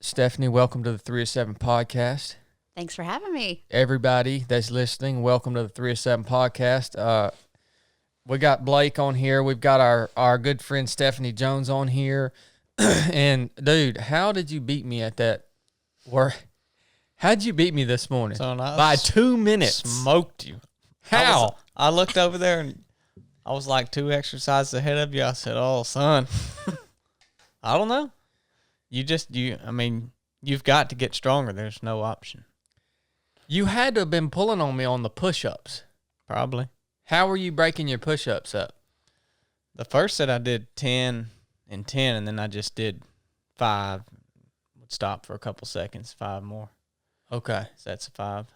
Stephanie, welcome to the 307 podcast. Thanks for having me. Everybody that's listening, welcome to the 307 podcast. We got Blake on here. We've got our good friend Stephanie Jones on here. And, dude, how did you beat me at that work? How'd you beat me this morning? So by 2 minutes. Smoked you. How? I looked over there and I was like 2 exercises ahead of you. I said, "Oh, son." I don't know. You've got to get stronger. There's no option. You had to have been pulling on me on the push-ups. Probably. How were you breaking your push-ups up? The first set I did 10 and 10, and then I just did 5. Would stop for a couple seconds, 5 more. Okay. Sets of 5.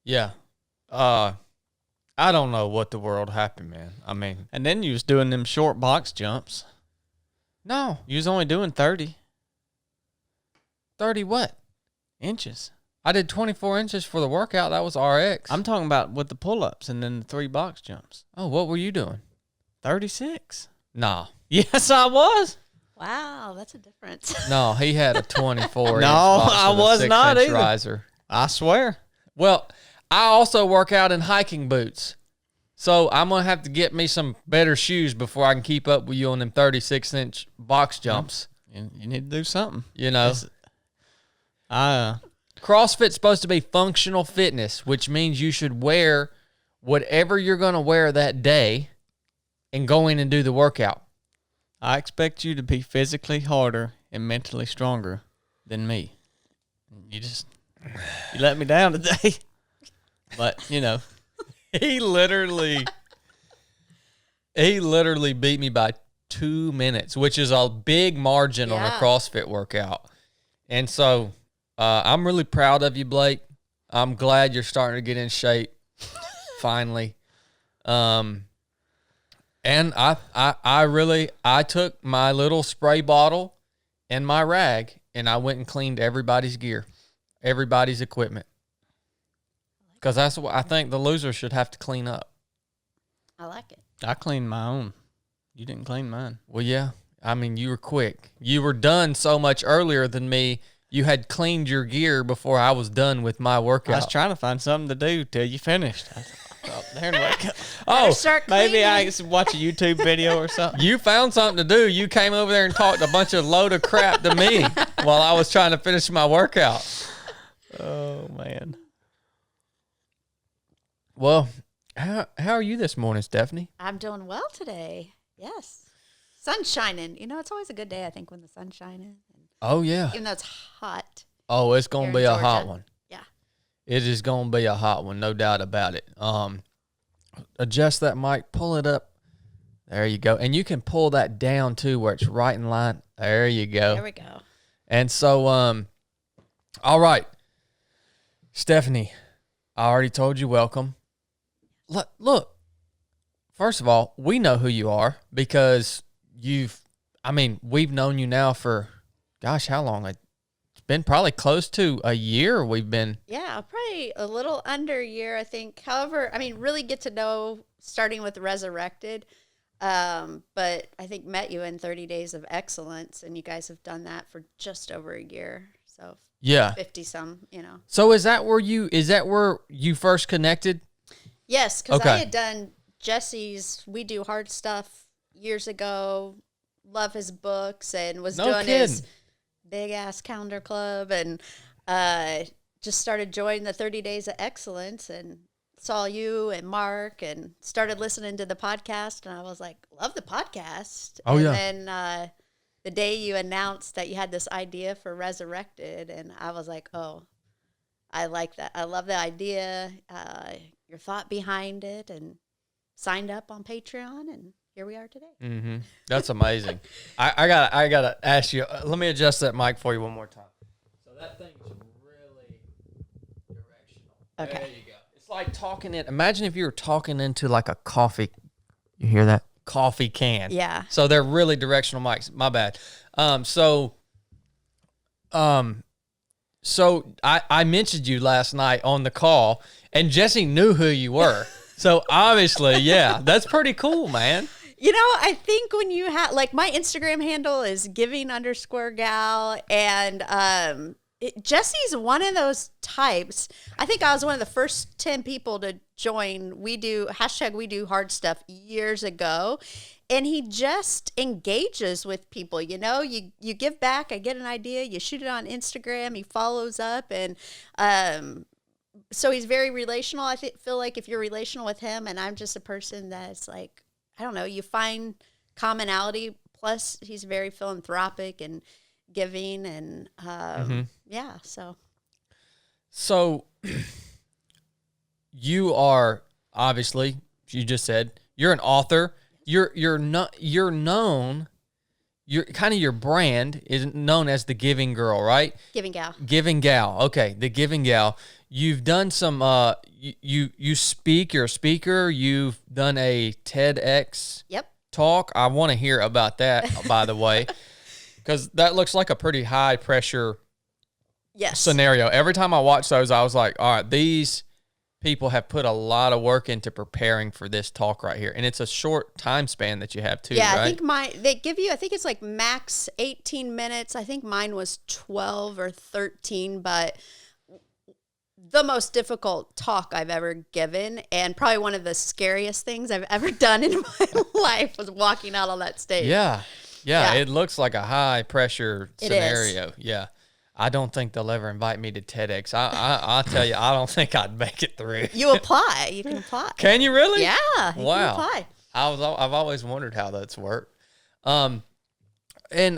Yeah. I don't know what the world happened, man. And then you was doing them short box jumps. No. You was only doing 30 what? inches. I did 24 inches for the workout. That was RX. I'm talking about with the pull-ups and then the 3 box jumps. Oh, what were you doing? 36. Nah. Yes, I was. Wow, that's a difference. No, he had a 24 inch No, box I with a was 6 not inch either. riser. I swear. Well, I also work out in hiking boots. So I'm going to have to get me some better shoes before I can keep up with you on them 36-inch box jumps. You need to do something. You know. CrossFit's supposed to be functional fitness, which means you should wear whatever you're going to wear that day and go in and do the workout. I expect you to be physically harder and mentally stronger than me. You let me down today. But, He literally beat me by 2 minutes, which is a big margin on a CrossFit workout. And so I'm really proud of you, Blake. I'm glad you're starting to get in shape finally. And I took my little spray bottle and my rag and I went and cleaned everybody's gear, everybody's equipment. Because that's what I think the loser should have to clean up. I like it. I cleaned my own. You didn't clean mine. Well, yeah. You were quick. You were done so much earlier than me. You had cleaned your gear before I was done with my workout. I was trying to find something to do till you finished. I thought, there and wake up. Maybe I could watch a YouTube video or something. You found something to do. You came over there and talked a bunch of load of crap to me while I was trying to finish my workout. Oh, man. Well, how are you this morning, Stephanie? I'm doing well today. Yes. Sun's shining. It's always a good day, I think, when the sun's shining. Oh, yeah. Even though it's hot. Oh, it's going to be a hot one. Yeah. It is going to be a hot one, no doubt about it. Adjust that mic, pull it up. There you go. And you can pull that down, too, where it's right in line. There you go. There we go. And so, all right. Stephanie, I already told you welcome. Look, first of all, we know who you are because we've known you now for, gosh, how long? It's been probably close to a year we've been. Yeah, probably a little under a year, I think. However, really get to know starting with Resurrected. But I think met you in 30 Days of Excellence, and you guys have done that for just over a year. So yeah, 50 some, So is that where you first connected? Yes, because okay. I had done Jesse's We Do Hard Stuff years ago. Love his books and was doing his big ass calendar club, and just started joining the 30 Days of Excellence and saw you and Mark and started listening to the podcast, and I was like, love the podcast. Oh, and yeah. then the day you announced that you had this idea for Resurrected, and I was like, oh, I like that. I love the idea, your thought behind it, and signed up on Patreon, and here we are today. Mm-hmm. That's amazing. I gotta ask you. Let me adjust that mic for you one more time. So that thing's really directional. Okay. There you go. It's like talking in. Imagine if you were talking into like a coffee. You hear that? Coffee can. Yeah. So they're really directional mics. My bad. So I mentioned you last night on the call, and Jesse knew who you were. So obviously, yeah, that's pretty cool, man. You know, I think when you have, like, my Instagram handle is giving_gal, and Jesse's one of those types. I think I was one of the first 10 people to join We Do hard stuff years ago. And he just engages with people. You know, you give back, I get an idea, you shoot it on Instagram, he follows up. And so he's very relational. I feel like if you're relational with him, and I'm just a person that's like, I don't know, you find commonality. Plus, he's very philanthropic and giving, and yeah. So you are obviously, you just said you're an author. You're known. You're kind of, your brand is known as the Giving Girl, right? Giving Gal. Giving Gal. Okay, the Giving Gal. You've done some. You speak. You're a speaker. You've done a TEDx talk. I want to hear about that, by the way, because that looks like a pretty high pressure scenario. Every time I watch those, I was like, all right, these people have put a lot of work into preparing for this talk right here, and it's a short time span that you have too. Yeah, right? I think they give you, I think it's like max 18 minutes. I think mine was 12 or 13, but the most difficult talk I've ever given, and probably one of the scariest things I've ever done in my life, was walking out on that stage. Yeah. It looks like a high pressure scenario. Yeah. I don't think they'll ever invite me to TEDx. I'll tell you, I don't think I'd make it through. You apply. You can apply. Can you really? Yeah. You can apply. I've always wondered how that's worked. And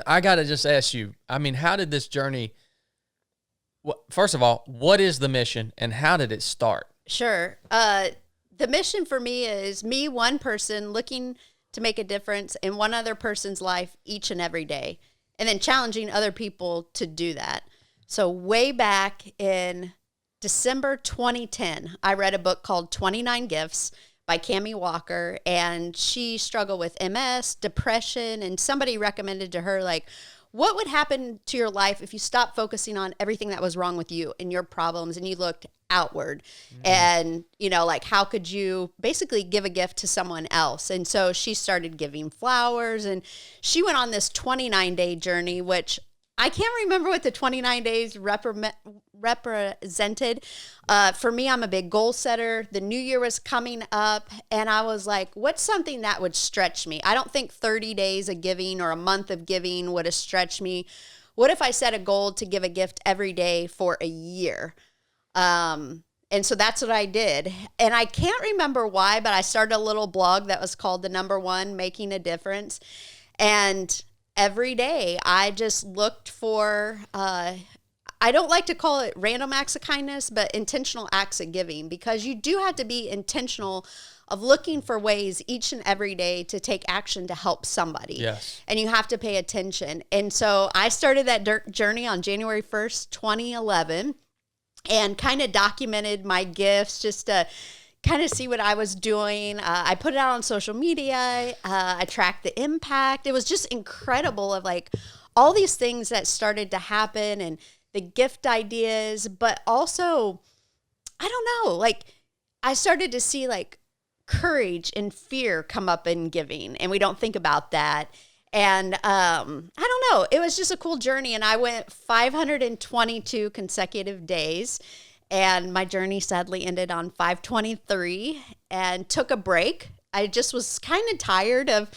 I got to just ask you, I mean, how did this journey, first of all, what is the mission and how did it start? Sure. The mission for me is me, one person, looking to make a difference in one other person's life each and every day, and then challenging other people to do that. So way back in December 2010, I read a book called 29 Gifts by Cammie Walker, and she struggled with MS, depression, and somebody recommended to her, like, what would happen to your life if you stopped focusing on everything that was wrong with you and your problems, and you looked outward? And, you know, like, how could you basically give a gift to someone else? And so she started giving flowers, and she went on this 29-day journey, which I can't remember what the 29 days represented. For me, I'm a big goal setter. The new year was coming up, and I was like, what's something that would stretch me? I don't think 30 days of giving or a month of giving would have stretched me. What if I set a goal to give a gift every day for a year? And so that's what I did. And I can't remember why, but I started a little blog that was called The Number One, Making a Difference. And every day I just looked for, I don't like to call it random acts of kindness, but intentional acts of giving, because you do have to be intentional of looking for ways each and every day to take action to help somebody. Yes. And you have to pay attention. And so I started that journey on January 1st, 2011, and kind of documented my gifts just to kind of see what I was doing. I put it out on social media. I tracked the impact. It was just incredible of, like, all these things that started to happen, and the gift ideas, but also, I don't know, like, I started to see, like, courage and fear come up in giving, and we don't think about that. And I don't know, it was just a cool journey, and I went 522 consecutive days. And my journey sadly ended on 523, and took a break. I just was kind of tired of,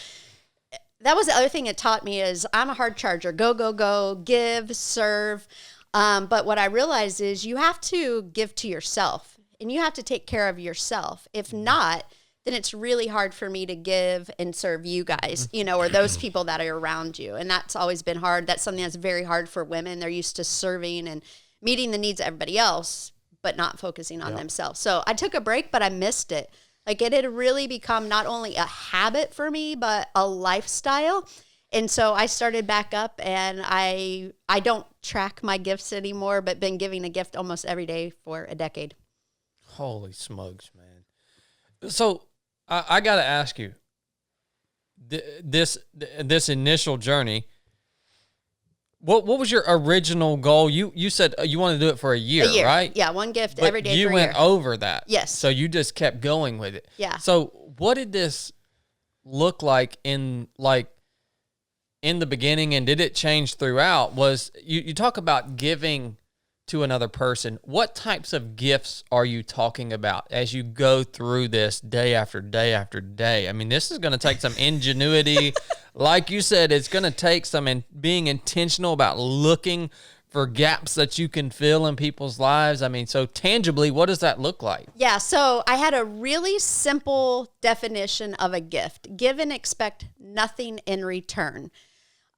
that was the other thing it taught me, is I'm a hard charger. Go, go, go, give, serve. But what I realized is you have to give to yourself, and you have to take care of yourself. If not, then it's really hard for me to give and serve you guys, you know, or those people that are around you. And that's always been hard. That's something that's very hard for women. They're used to serving and meeting the needs of everybody else, but not focusing on themselves. So I took a break, but I missed it. Like, it had really become not only a habit for me, but a lifestyle. And so I started back up, and I don't track my gifts anymore, but been giving a gift almost every day for a decade. Holy smokes, man. So I got to ask you, this initial journey, what was your original goal? You said you wanted to do it for a year, right? Yeah, one gift but every day you for a year. went over that. Yes. So you just kept going with it. Yeah. So what did this look like in the beginning, and did it change throughout? Was you talk about giving to another person. What types of gifts are you talking about as you go through this day after day after day? I mean, this is going to take some ingenuity. Like you said, it's going to take some being intentional about looking for gaps that you can fill in people's lives. I mean, so tangibly, what does that look like? Yeah, so I had a really simple definition of a gift. Give and expect nothing in return.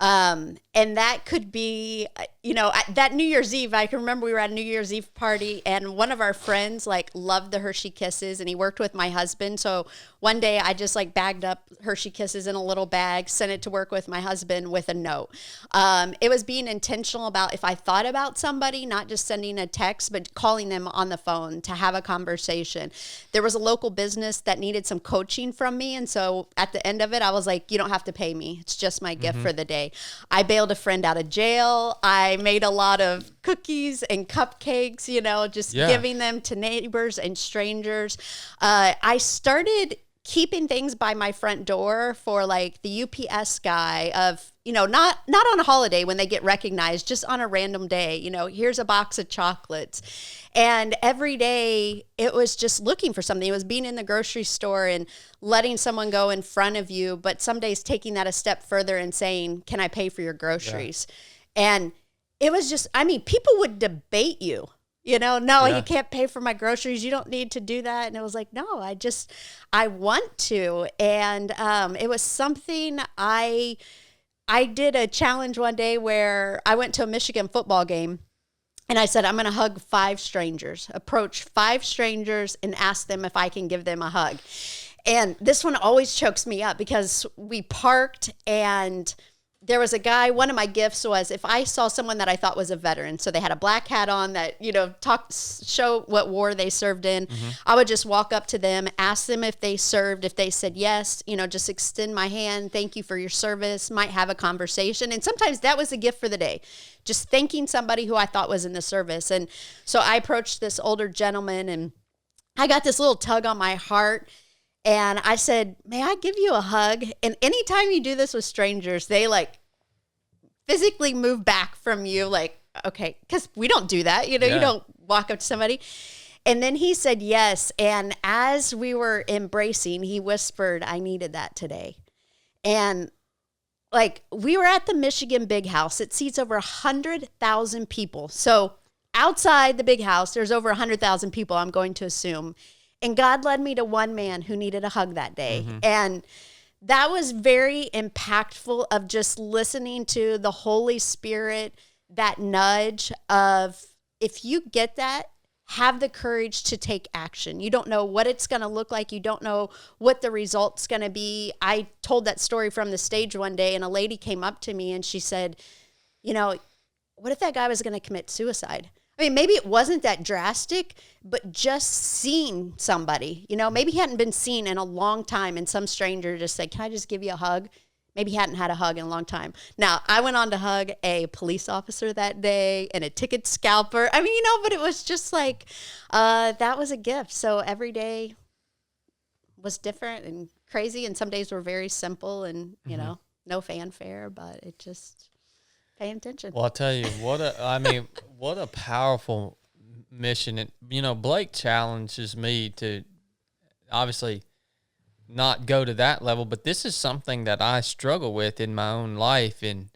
And that could be, that New Year's Eve, I can remember we were at a New Year's Eve party, and one of our friends loved the Hershey Kisses, and he worked with my husband. So one day I just bagged up Hershey Kisses in a little bag, sent it to work with my husband with a note. It was being intentional about if I thought about somebody, not just sending a text, but calling them on the phone to have a conversation. There was a local business that needed some coaching from me. And so at the end of it, I was like, you don't have to pay me. It's just my gift for the day. I bailed a friend out of jail. I made a lot of cookies and cupcakes, giving them to neighbors and strangers. I started keeping things by my front door for the UPS guy of, not on a holiday when they get recognized, just on a random day, here's a box of chocolates. And every day it was just looking for something. It was being in the grocery store and letting someone go in front of you, but some days taking that a step further and saying, can I pay for your groceries? Yeah. And it was just, people would debate you. You can't pay for my groceries. You don't need to do that. And it was like, no, I want to. And it was something I did a challenge one day where I went to a Michigan football game, and I said, I'm going to hug 5 strangers, approach 5 strangers and ask them if I can give them a hug. And this one always chokes me up because we parked, and there was a guy. One of my gifts was if I saw someone that I thought was a veteran, so they had a black hat on that, show what war they served in. Mm-hmm. I would just walk up to them, ask them if they served. If they said yes, just extend my hand. Thank you for your service. Might have a conversation. And sometimes that was a gift for the day, just thanking somebody who I thought was in the service. And so I approached this older gentleman, and I got this little tug on my heart. And I said, may I give you a hug? And anytime you do this with strangers, they physically move back from you, okay, because we don't do that. You don't walk up to somebody. And then he said yes. And as we were embracing, he whispered, I needed that today. And we were at the Michigan Big House. It seats over 100,000 people. So outside the big house, there's over 100,000 people, I'm going to assume. And God led me to one man who needed a hug that day. Mm-hmm. And that was very impactful of just listening to the Holy Spirit, that nudge of, if you get that, have the courage to take action. You don't know what it's going to look like. You don't know what the result's going to be. I told that story from the stage one day, and a lady came up to me and she said, what if that guy was going to commit suicide? Maybe it wasn't that drastic, but just seeing somebody, maybe he hadn't been seen in a long time, and some stranger just said, can I just give you a hug? Maybe he hadn't had a hug in a long time. Now, I went on to hug a police officer that day and a ticket scalper. But it was just that was a gift. So every day was different and crazy, and some days were very simple and, no fanfare, but it just... pay attention. Well, I'll tell you what a powerful mission. And, Blake challenges me to obviously not go to that level, but this is something that I struggle with in my own life. And,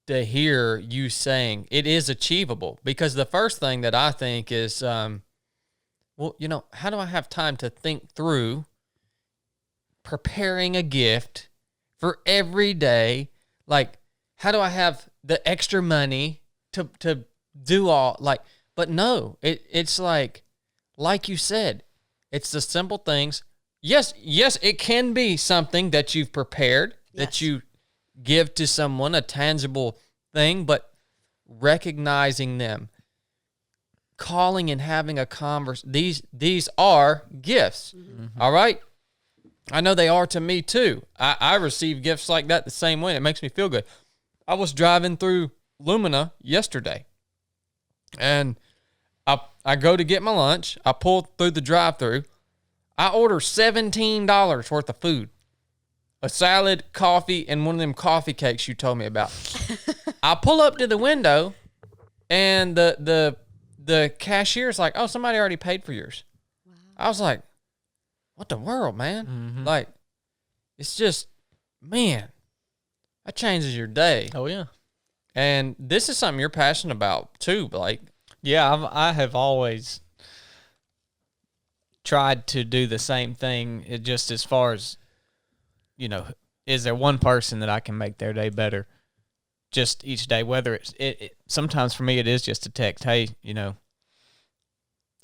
to hear you saying it is achievable, because the first thing that I think is, how do I have time to think through preparing a gift for every day? How do I have the extra money to do all but no, it's like you said, it's the simple things. Yes, it can be something that you've prepared, that you give to someone, a tangible thing, but recognizing them, calling and having a conversation, these are gifts. Mm-hmm. All right? I know they are to me too. I receive gifts like that the same way. It makes me feel good. I was driving through Lumina yesterday, and I go to get my lunch. I pull through the drive-thru. I order $17 worth of food. A salad, coffee, and one of them coffee cakes you told me about. I pull up to the window, and the cashier's like, "Oh, somebody already paid for yours." Wow. I was like, "What the world, man?" Mm-hmm. Like, it's just, man, that changes your day. Oh yeah. And this is something you're passionate about too, Blake. Yeah, I have always tried to do the same thing. It just as far as, is there one person that I can make their day better just each day? Whether it sometimes for me it is just a text, hey,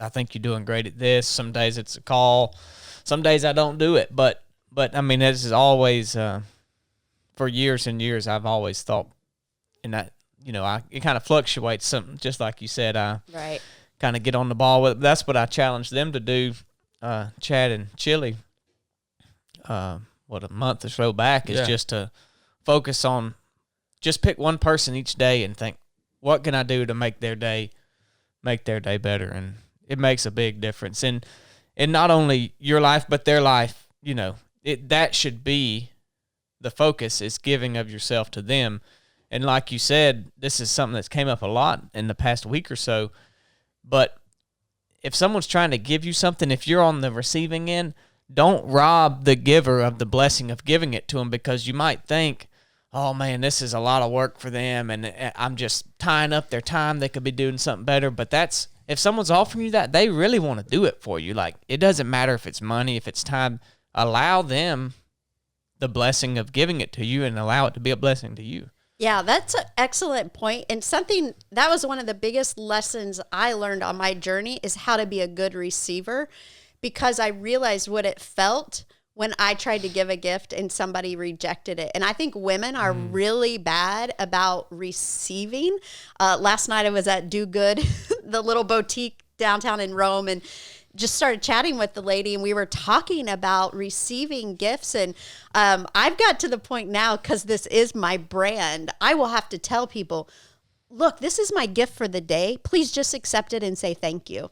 I think you're doing great at this. Some days it's a call. Some days I don't do it. But I mean, this is always, for years and years, I've always thought, and that, it kind of fluctuates. Something just like you said, right. Kind of get on the ball with. That's what I challenged them to do. Chad and Chili, a month or so back, is just to focus on, just pick one person each day and think, what can I do to make their day better? And it makes a big difference. And not only your life, but their life, that should be the focus, is giving of yourself to them. And like you said, this is something that's came up a lot in the past week or so. But if someone's trying to give you something, if you're on the receiving end, don't rob the giver of the blessing of giving it to them, because you might think, oh man, this is a lot of work for them and I'm just tying up their time. They could be doing something better. But if someone's offering you that, they really want to do it for you. Like, it doesn't matter if it's money, if it's time. Allow them the blessing of giving it to you and allow it to be a blessing to you. Yeah, that's an excellent point. And something that was one of the biggest lessons I learned on my journey is how to be a good receiver, because I realized what it felt when I tried to give a gift and somebody rejected it. And I think women are really bad about receiving. Last night I was at Do Good, the little boutique downtown in Rome, and just started chatting with the lady, and we were talking about receiving gifts. And I've got to the point now, because this is my brand, I will have to tell people, look, this is my gift for the day. Please just accept it and say thank you.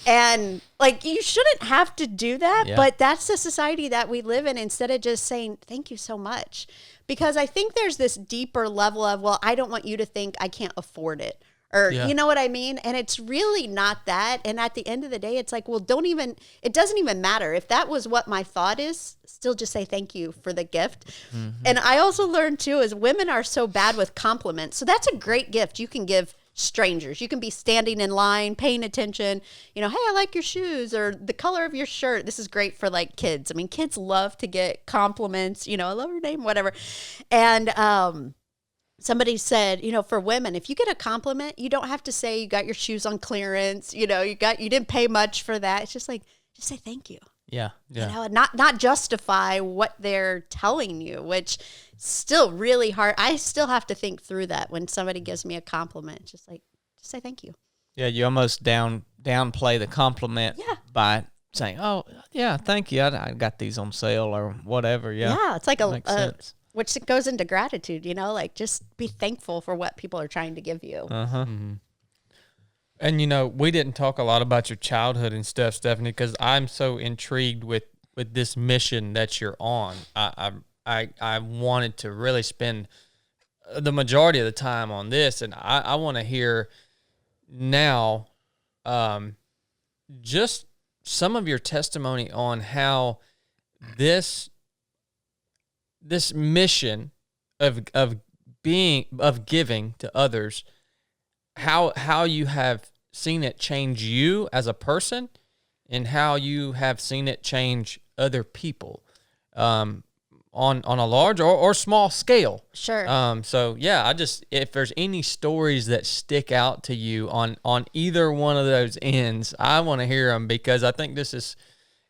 And like, you shouldn't have to do that, but that's the society that we live in, instead of just saying thank you so much. Because I think there's this deeper level of, well, I don't want you to think I can't afford it. Or, you know what I mean? And it's really not that. And at the end of the day, it's like, well, it doesn't even matter. If that was what my thought is, still just say thank you for the gift. Mm-hmm. And I also learned too, is women are so bad with compliments. So that's a great gift you can give strangers. You can be standing in line, paying attention, hey, I like your shoes, or the color of your shirt. This is great for like kids. I mean, kids love to get compliments, I love your name, whatever. And, somebody said, for women, if you get a compliment, you don't have to say you got your shoes on clearance, you didn't pay much for that. It's just like, just say thank you. Yeah. Not justify what they're telling you, which is still really hard. I still have to think through that when somebody gives me a compliment. Just say thank you. Yeah, you almost downplay the compliment by saying, oh, yeah, thank you. I got these on sale or whatever. Yeah, it's like which goes into gratitude, like just be thankful for what people are trying to give you. Uh-huh. Mm-hmm. And, we didn't talk a lot about your childhood and stuff, Stephanie, because I'm so intrigued with this mission that you're on. I wanted to really spend the majority of the time on this, and I want to hear now just some of your testimony on how this mission of giving to others, how you have seen it change you as a person, and how you have seen it change other people, on a large or small scale. Sure. So yeah, if there's any stories that stick out to you on either one of those ends, I want to hear them, because I think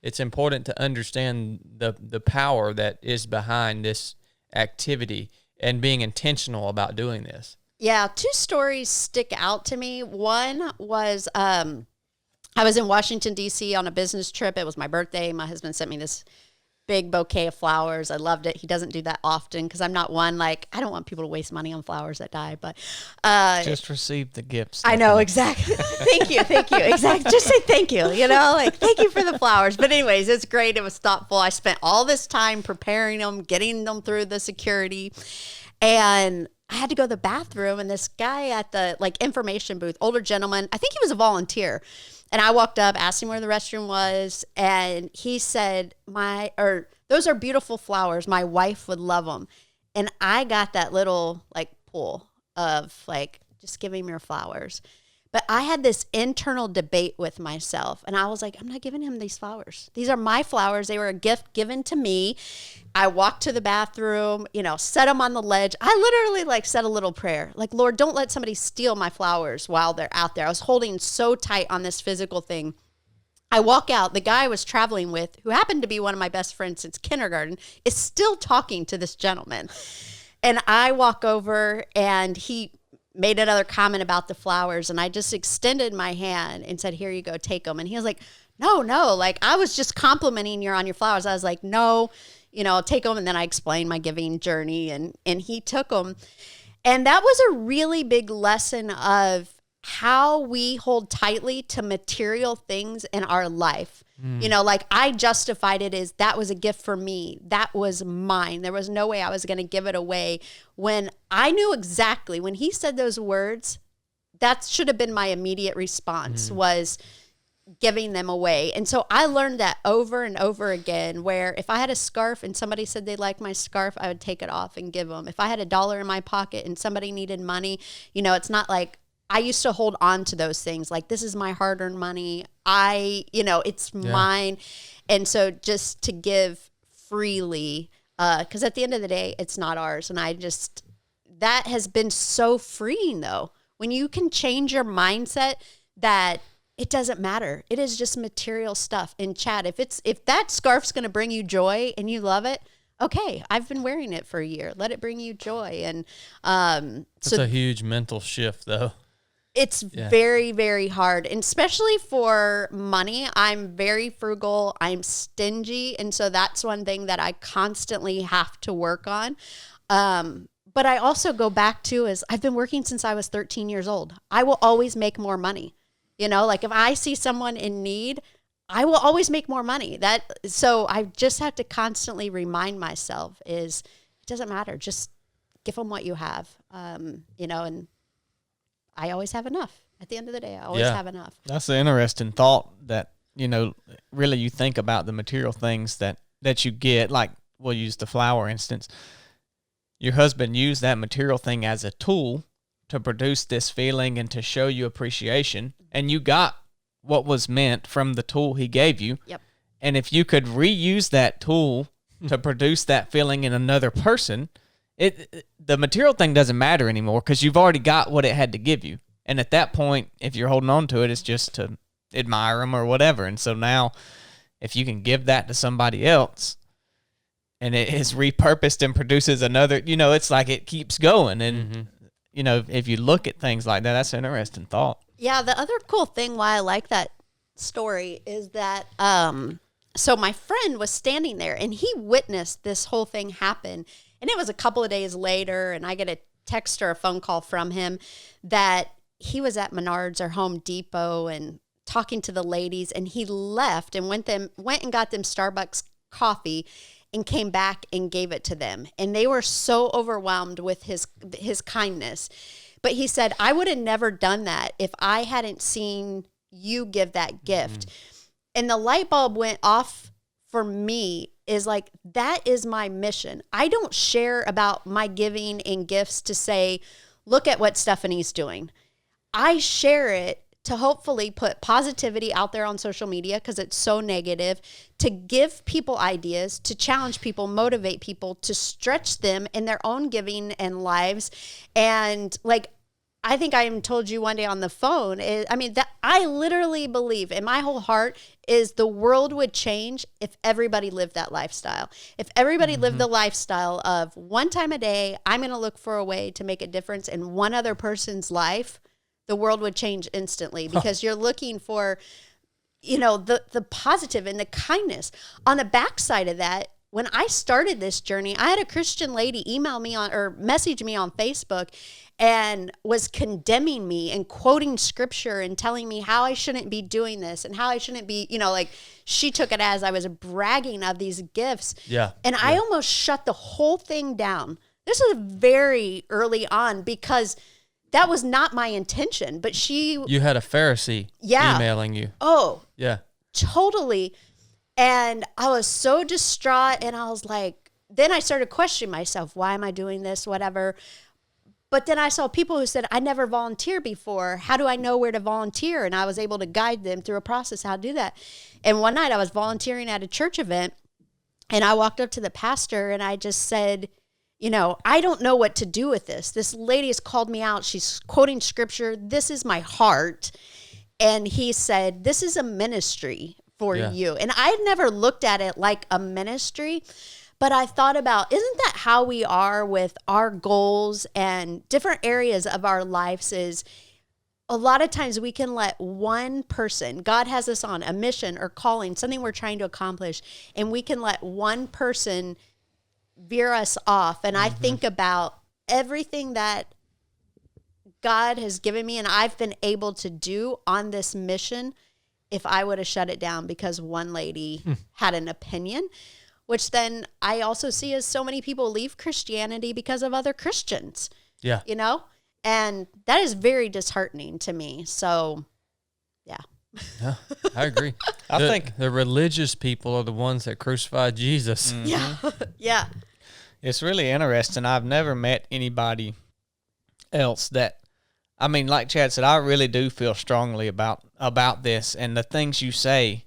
it's important to understand the power that is behind this activity and being intentional about doing this. Yeah, two stories stick out to me. One was I was in Washington, D.C. on a business trip. It was my birthday. My husband sent me this big bouquet of flowers. I loved it. He doesn't do that often because I'm not one, like, I don't want people to waste money on flowers that die, but just receive the gifts. I know, exactly. Thank you. Exactly. Just say thank you, like, thank you for the flowers. But anyways, it's great. It was thoughtful. I spent all this time preparing them, getting them through the security, and I had to go to the bathroom, and this guy at the information booth, older gentleman, I think he was a volunteer. And I walked up, asked him where the restroom was, and he said, those are beautiful flowers. My wife would love them. And I got that little pull of just give him your flowers. But I had this internal debate with myself, and I was like, I'm not giving him these flowers. These are my flowers. They were a gift given to me. I walked to the bathroom, set them on the ledge. I literally said a little prayer, Lord, don't let somebody steal my flowers while they're out there. I was holding so tight on this physical thing. I walk out. The guy I was traveling with, who happened to be one of my best friends since kindergarten, is still talking to this gentleman. And I walk over, and he made another comment about the flowers, and I just extended my hand and said, here you go, take them. And he was like, no, I was just complimenting you on your flowers. I was like, no, take them. And then I explained my giving journey, and he took them. And that was a really big lesson of how we hold tightly to material things in our life. I justified it as that was a gift for me. That was mine. There was no way I was going to give it away, when I knew exactly when he said those words, that should have been my immediate response, was giving them away. And so I learned that over and over again, where if I had a scarf and somebody said they liked my scarf, I would take it off and give them. If I had $1 in my pocket and somebody needed money, it's not like I used to hold on to those things. This is my hard-earned money. It's mine. And so just to give freely, because at the end of the day, it's not ours. And that has been so freeing, though. When you can change your mindset that it doesn't matter. It is just material stuff. And Chad, if that scarf's going to bring you joy and you love it, okay, I've been wearing it for a year. Let it bring you joy. And it's a huge mental shift, though. It's very, very hard, and especially for money. I'm very frugal. I'm stingy, and so that's one thing that I constantly have to work on. But I also go back to is I've been working since I was 13 years old. I will always make more money. If I see someone in need, I will always make more money. So I just have to constantly remind myself is it doesn't matter. Just give them what you have, and I always have enough. At the end of the day, I always have enough. That's an interesting thought that, really you think about the material things that you get, like we'll use the flower instance. Your husband used that material thing as a tool to produce this feeling and to show you appreciation, and you got what was meant from the tool he gave you. Yep. And if you could reuse that tool to produce that feeling in another person, the material thing doesn't matter anymore because you've already got what it had to give you. And at that point, if you're holding on to it, it's just to admire them or whatever. And so now, if you can give that to somebody else and it is repurposed and produces another, it's like it keeps going. And, if you look at things like that, that's an interesting thought. Yeah, the other cool thing why I like that story is that so my friend was standing there and he witnessed this whole thing happen. And it was a couple of days later, and I get a text or a phone call from him that he was at Menards or Home Depot and talking to the ladies, and he left and went and got them Starbucks coffee and came back and gave it to them. And they were so overwhelmed with his kindness. But he said, I would have never done that if I hadn't seen you give that gift. And the light bulb went off for me is that is my mission. I don't share about my giving and gifts to say, look at what Stephanie's doing. I share it to hopefully put positivity out there on social media because it's so negative, to give people ideas, to challenge people, motivate people, to stretch them in their own giving and lives. And I think I even told you one day on the phone, that I literally believe in my whole heart is the world would change if everybody lived that lifestyle. If everybody lived the lifestyle of one time a day, I'm going to look for a way to make a difference in one other person's life, the world would change instantly because you're looking for, the positive and the kindness. On the backside of that, when I started this journey, I had a Christian lady email me or message me on Facebook and was condemning me and quoting scripture and telling me how I shouldn't be doing this and how I shouldn't be, like she took it as I was bragging of these gifts. Yeah. And I almost shut the whole thing down. This was very early on because that was not my intention, but you had a Pharisee emailing you. Oh, yeah, totally. And I was so distraught, and I was like, then I started questioning myself. Why am I doing this? Whatever. But then I saw people who said, I never volunteered before. How do I know where to volunteer? And I was able to guide them through a process how to do that. And one night I was volunteering at a church event, and I walked up to the pastor and I just said, I don't know what to do with this. This lady has called me out. She's quoting scripture. This is my heart. And he said, this is a ministry for you. And I'd never looked at it like a ministry, but I thought about, isn't that how we are with our goals and different areas of our lives? Is a lot of times we can let one person, God has us on a mission or calling, something we're trying to accomplish, and we can let one person veer us off. And I think about everything that God has given me and I've been able to do on this mission if I would have shut it down because one lady had an opinion, which then I also see as so many people leave Christianity because of other Christians. Yeah. And that is very disheartening to me. So, yeah. Yeah, I agree. I think the religious people are the ones that crucified Jesus. Mm-hmm. Yeah. Yeah. It's really interesting. I've never met anybody else that, like Chad said, I really do feel strongly about this, and the things you say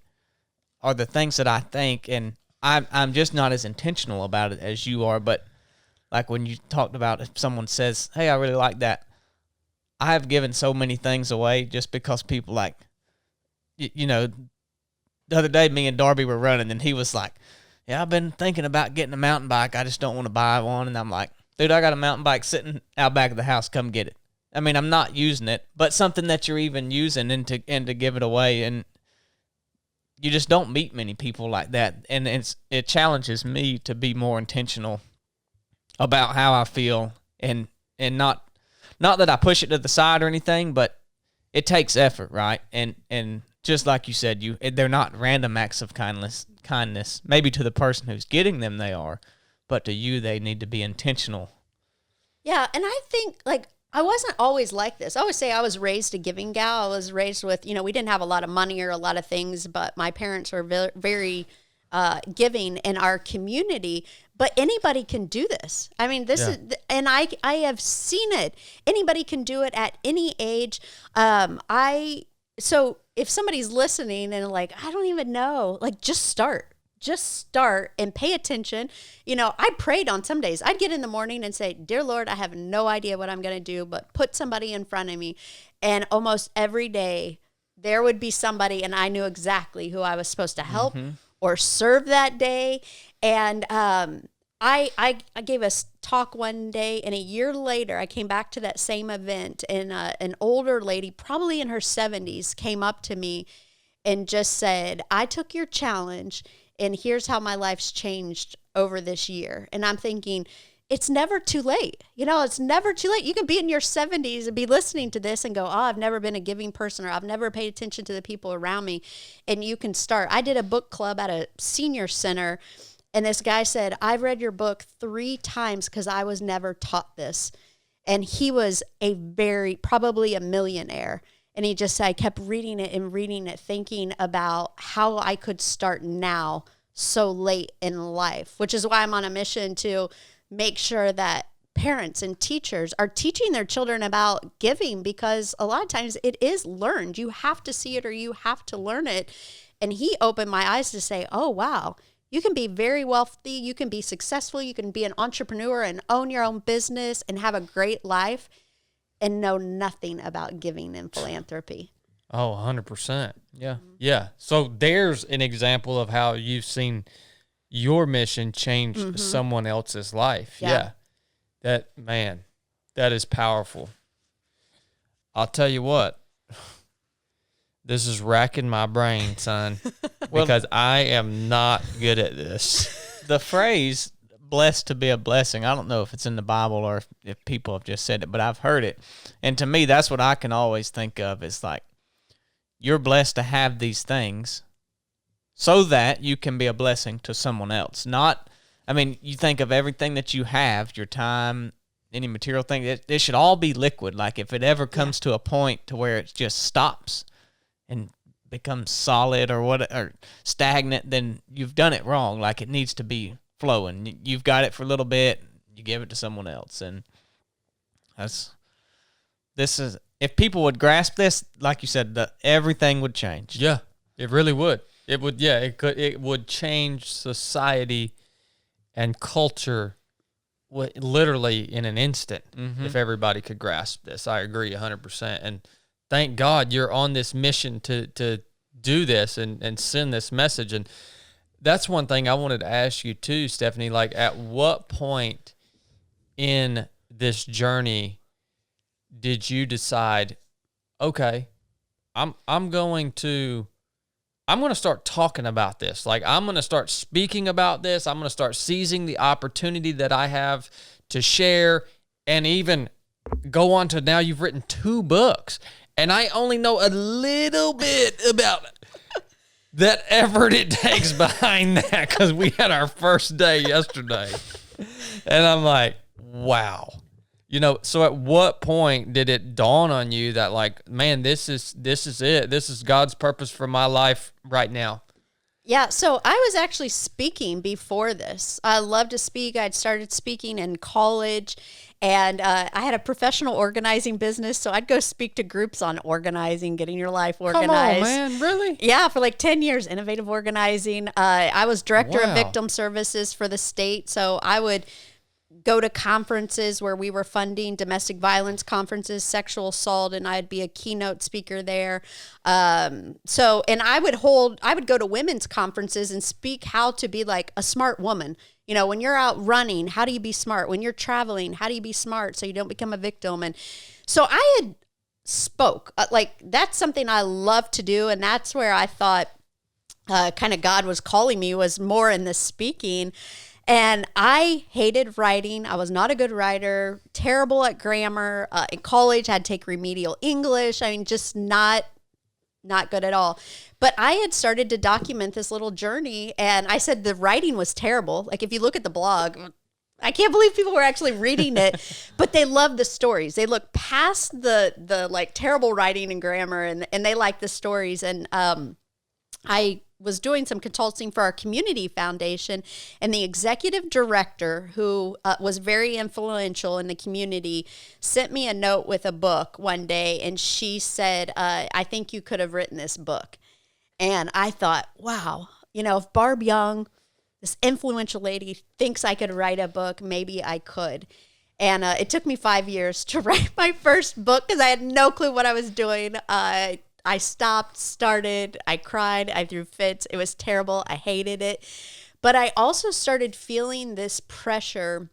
are the things that I think, and I'm just not as intentional about it as you are. But like when you talked about if someone says, "Hey, I really like that," I have given so many things away just because people the other day me and Darby were running, and he was like, "Yeah, I've been thinking about getting a mountain bike. I just don't want to buy one." And I'm like, "Dude, I got a mountain bike sitting out back of the house. Come get it." I'm not using it, but something that you're even using and to give it away. And you just don't meet many people like that. And it challenges me to be more intentional about how I feel and not that I push it to the side or anything, but it takes effort, right? And just like you said, they're not random acts of kindness. Maybe to the person who's getting them they are, but to you they need to be intentional. Yeah, and I think I wasn't always like this. I always say I was raised a giving gal. I was raised with, we didn't have a lot of money or a lot of things, but my parents were very, very giving in our community. But anybody can do this. This is, and I have seen it. Anybody can do it at any age. So if somebody's listening and I don't even know, just start. Just start and pay attention. I prayed on some days. I'd get in the morning and say, "Dear Lord, I have no idea what I'm going to do, but put somebody in front of me." And almost every day there would be somebody, and I knew exactly who I was supposed to help or serve that day. And I gave a talk one day, and a year later I came back to that same event, and an older lady, probably in her 70s, came up to me and just said, "I took your challenge, and here's how my life's changed over this year." And I'm thinking, it's never too late. It's never too late. You can be in your 70s and be listening to this and go, "Oh, I've never been a giving person," or "I've never paid attention to the people around me." And you can start. I did a book club at a senior center, and this guy said, "I've read your book 3 times because I was never taught this." And he was probably a millionaire. And he just said, I kept reading it, thinking about how I could start now so late in life, which is why I'm on a mission to make sure that parents and teachers are teaching their children about giving, because a lot of times it is learned. You have to see it or you have to learn it. And he opened my eyes to say, oh, wow, you can be very wealthy, you can be successful, you can be an entrepreneur and own your own business and have a great life and know nothing about giving and philanthropy. Oh, 100%. Yeah. Yeah. So there's an example of how you've seen your mission change someone else's life. Yeah. That is powerful. I'll tell you what, this is racking my brain, son, because I am not good at this. the phrase "blessed to be a blessing," I don't know if it's in the Bible or if people have just said it, but I've heard it. And to me, that's what I can always think of is like, you're blessed to have these things so that you can be a blessing to someone else. Not, I mean, you think of everything that you have, your time, any material thing, it should all be liquid. Like if it ever comes to a point to where it just stops and becomes solid or stagnant, then you've done it wrong. Like it needs to be flowing. You've got it for a little bit, you give it to someone else. And if people would grasp this, like you said, everything would change. Yeah, it really would. It would. Yeah, it would change society and culture literally in an instant if everybody could grasp this. I agree 100%. And thank God you're on this mission to do this and send this message. And that's one thing I wanted to ask you too, Stephanie. Like, at what point in this journey did you decide, okay, I'm going to start talking about this. Like, I'm going to start speaking about this. I'm going to start seizing the opportunity that I have to share, and even go on to now you've written 2 books, and I only know a little bit about that effort it takes behind that, because we had our first day yesterday. And I'm like, wow. So at what point did it dawn on you that, like, man, this is it. This is God's purpose for my life right now? Yeah, so I was actually speaking before this. I love to speak. I'd started speaking in college, and I had a professional organizing business, so I'd go speak to groups on organizing, getting your life organized. Come on, man, really? Yeah, for like 10 years, innovative organizing. I was director of victim services for the state, so I would go to conferences where we were funding domestic violence conferences, sexual assault, and I'd be a keynote speaker there. And I would go to women's conferences and speak how to be like a smart woman. When you're out running, how do you be smart? When you're traveling, how do you be smart so you don't become a victim? And so I had spoke, like that's something I love to do. And that's where I thought kind of God was calling me, was more in the speaking. And I hated writing. I was not a good writer, terrible at grammar. In college, I had to take remedial English. I mean, just not good at all. But I had started to document this little journey, and I said the writing was terrible. Like, if you look at the blog, I can't believe people were actually reading it, but they love the stories. They look past the like terrible writing and grammar, and they like the stories. And I was doing some consulting for our community foundation, and the executive director, who was very influential in the community, sent me a note with a book one day, and she said, I think you could have written this book. And I thought, wow, if Barb Young, this influential lady, thinks I could write a book, maybe I could. And it took me 5 years to write my first book because I had no clue what I was doing. I stopped, started, I cried, I threw fits. It was terrible. I hated it. But I also started feeling this pressure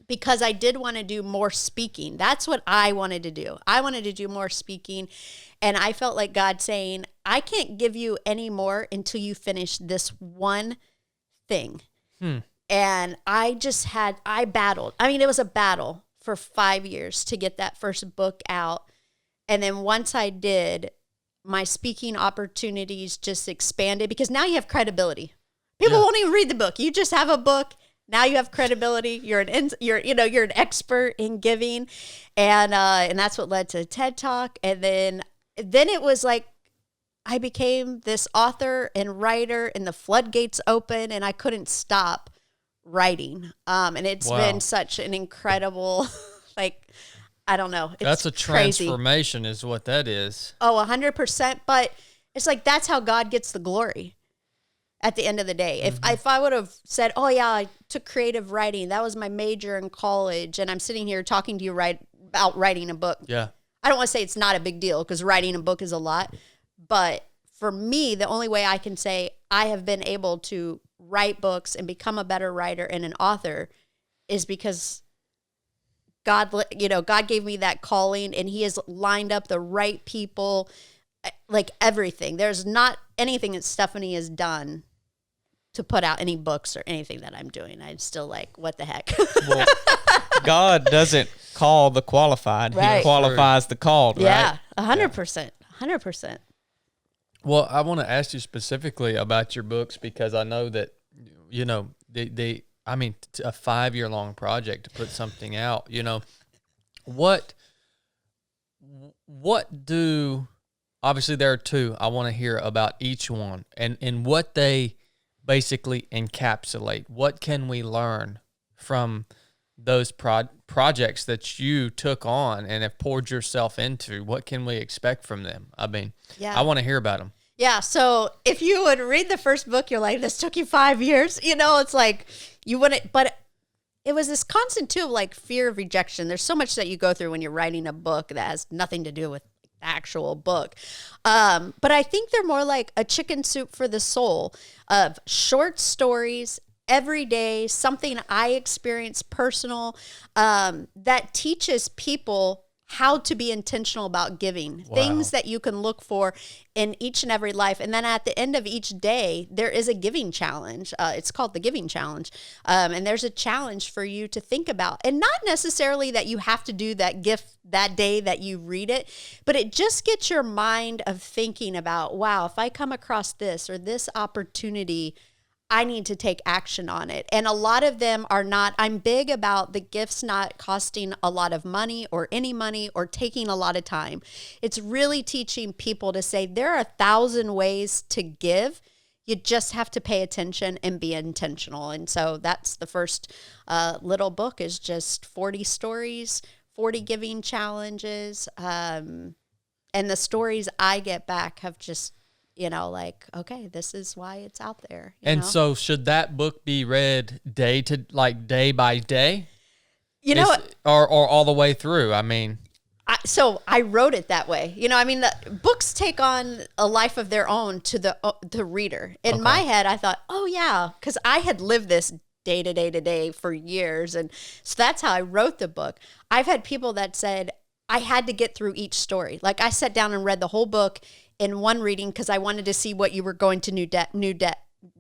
because I did want to do more speaking. That's what I wanted to do. I wanted to do more speaking. And I felt like God saying, I can't give you any more until you finish this one thing. And I battled. I mean, it was a battle for 5 years to get that first book out. And then once I did, my speaking opportunities just expanded because now you have credibility. People won't even read the book. You just have a book. Now you have credibility. You're an expert in giving, and that's what led to TED Talk. And then it was like I became this author and writer, and the floodgates open, and I couldn't stop writing. And it's been such an incredible, I don't know. That's a transformation is what that is. Oh, 100%. But it's like, that's how God gets the glory at the end of the day. If I would have said, oh yeah, I took creative writing, that was my major in college, and I'm sitting here talking to you about writing a book. Yeah. I don't want to say it's not a big deal because writing a book is a lot. But for me, the only way I can say I have been able to write books and become a better writer and an author is because God gave me that calling, and he has lined up the right people, like everything. There's not anything that Stephanie has done to put out any books or anything that I'm doing. I'm still like, what the heck? Well, God doesn't call the qualified. Right. He qualifies the called, Yeah, right? 100%. 100%. Well, I want to ask you specifically about your books because I know that, you know, I mean, a 5-year-long project to put something out, you know, what do, obviously there are 2, I want to hear about each one and what they basically encapsulate. What can we learn from those projects that you took on and have poured yourself into? What can we expect from them? I mean, I want to hear about them. Yeah. So if you would read the first book, you're like, this took you 5 years. You know, it's like you wouldn't, but it was this constant too of like fear of rejection. There's so much that you go through when you're writing a book that has nothing to do with the actual book. But I think they're more like a chicken soup for the soul of short stories, every day, something I experience personal, that teaches people how to be intentional about giving, things that you can look for in each and every life. And then at the end of each day, there is a giving challenge. It's called the Giving Challenge. And there's a challenge for you to think about. And not necessarily that you have to do that gift that day that you read it, but it just gets your mind of thinking about, wow, if I come across this or this opportunity, I need to take action on it. And a lot of them are not, I'm big about the gifts not costing a lot of money or any money or taking a lot of time. It's really teaching people to say there are 1,000 ways to give. You just have to pay attention and be intentional. And so that's the first little book is just 40 stories, 40 giving challenges. And the stories I get back have just, you know, like, okay, this is why it's out there. And so should that book be read day by day? You know, or all the way through? I mean, so I wrote it that way. You know, I mean, the books take on a life of their own to the reader. In my head, I thought, oh yeah, because I had lived this day to day to day for years. And so that's how I wrote the book. I've had people that said I had to get through each story. Like I sat down and read the whole book in one reading because I wanted to see what you were going to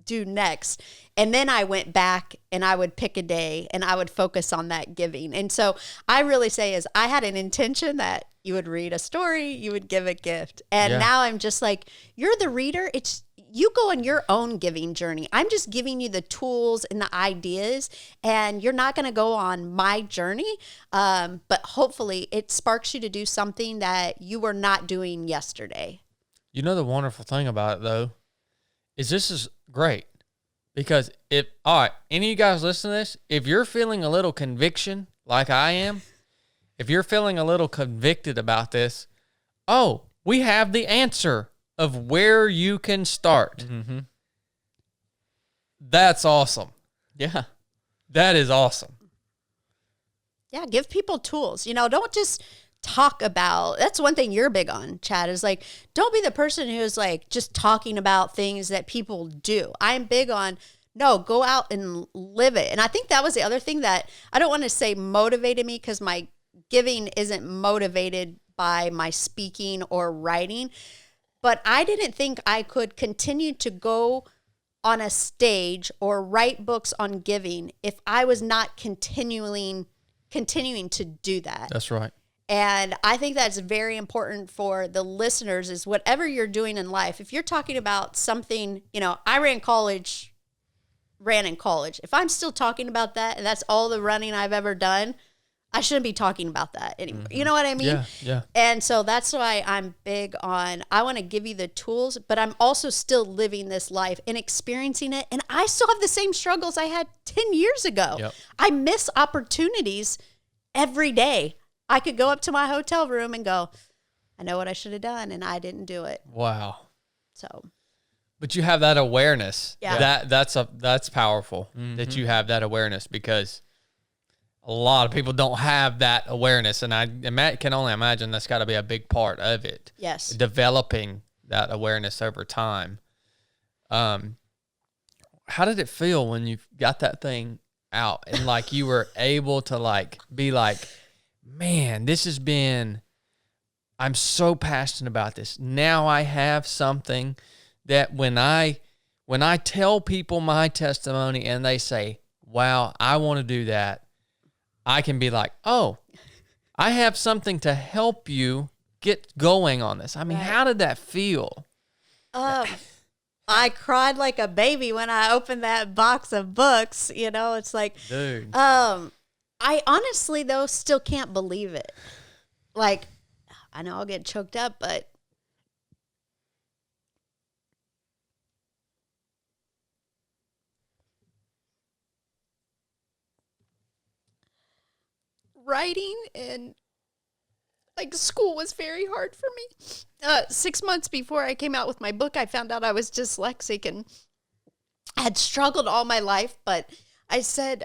do next. And then I went back and I would pick a day and I would focus on that giving. And so I really say is I had an intention that you would read a story, you would give a gift. And now I'm just like, you're the reader. It's you go on your own giving journey. I'm just giving you the tools and the ideas, and you're not going to go on my journey. But hopefully it sparks you to do something that you were not doing yesterday. You know, the wonderful thing about it, though, is this is great because all right, any of you guys listen to this, if you're feeling a little conviction like I am, if you're feeling a little convicted about this, we have the answer of where you can start. Mm-hmm. That's awesome. Yeah. That is awesome. Yeah, give people tools. You know, don't just talk about, that's one thing you're big on, Chad, is like, don't be the person who's like just talking about things that people do. I'm big on, no, go out and live it. And I think that was the other thing that I don't want to say motivated me because my giving isn't motivated by my speaking or writing, but I didn't think I could continue to go on a stage or write books on giving if I was not continuing to do that. That's right. And I think that's very important for the listeners is whatever you're doing in life. If you're talking about something, you know, I ran in college. If I'm still talking about that and that's all the running I've ever done, I shouldn't be talking about that anymore. Mm-hmm. You know what I mean? Yeah. And so that's why I'm big on, I want to give you the tools, but I'm also still living this life and experiencing it. And I still have the same struggles I had 10 years ago. Yep. I miss opportunities every day. I could go up to my hotel room and go, I know what I should have done, and I didn't do it. Wow. So, but you have that awareness. Yeah. That's powerful that you have that awareness because a lot of people don't have that awareness, and I can only imagine that's got to be a big part of it. Yes. Developing that awareness over time. How did it feel when you got that thing out and like you were able to like be like, man, I'm so passionate about this. Now I have something that when I when I tell people my testimony and they say, wow, I want to do that, I can be like, oh, I have something to help you get going on this. I mean, how did that feel? I cried like a baby when I opened that box of books. You know, it's like, dude. I honestly, though, still can't believe it. Like, I know I'll get choked up, but writing and like school was very hard for me. 6 months before I came out with my book, I found out I was dyslexic and had struggled all my life. But I said,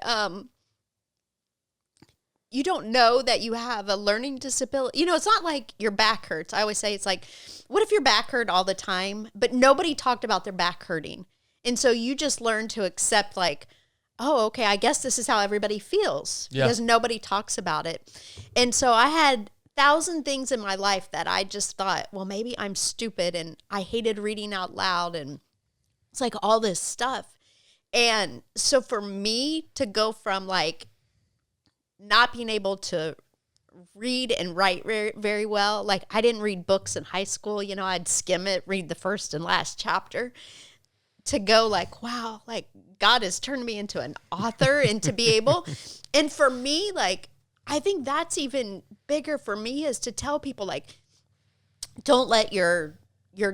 you don't know that you have a learning disability. You know, it's not like your back hurts. I always say it's like, what if your back hurt all the time, but nobody talked about their back hurting? And so you just learn to accept like, oh, okay, I guess this is how everybody feels because nobody talks about it. And so I had 1,000 things in my life that I just thought, well, maybe I'm stupid, and I hated reading out loud, and it's like all this stuff. And so for me to go from like not being able to read and write very, very well, like I didn't read books in high school, you know, I'd skim it, read the first and last chapter, to go like, wow, like God has turned me into an author, and to be able, and for me, like, I think that's even bigger for me, is to tell people like, don't let your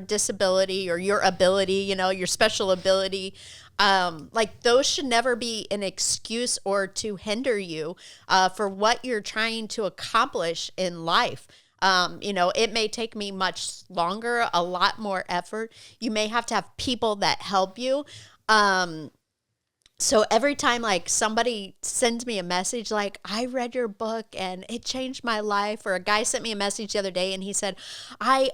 disability or your ability, you know, your special ability, like those should never be an excuse or to hinder you for what you're trying to accomplish in life. You know, it may take me much longer, a lot more effort. You may have to have people that help you. So every time like somebody sends me a message, like I read your book and it changed my life, or a guy sent me a message the other day and he said, I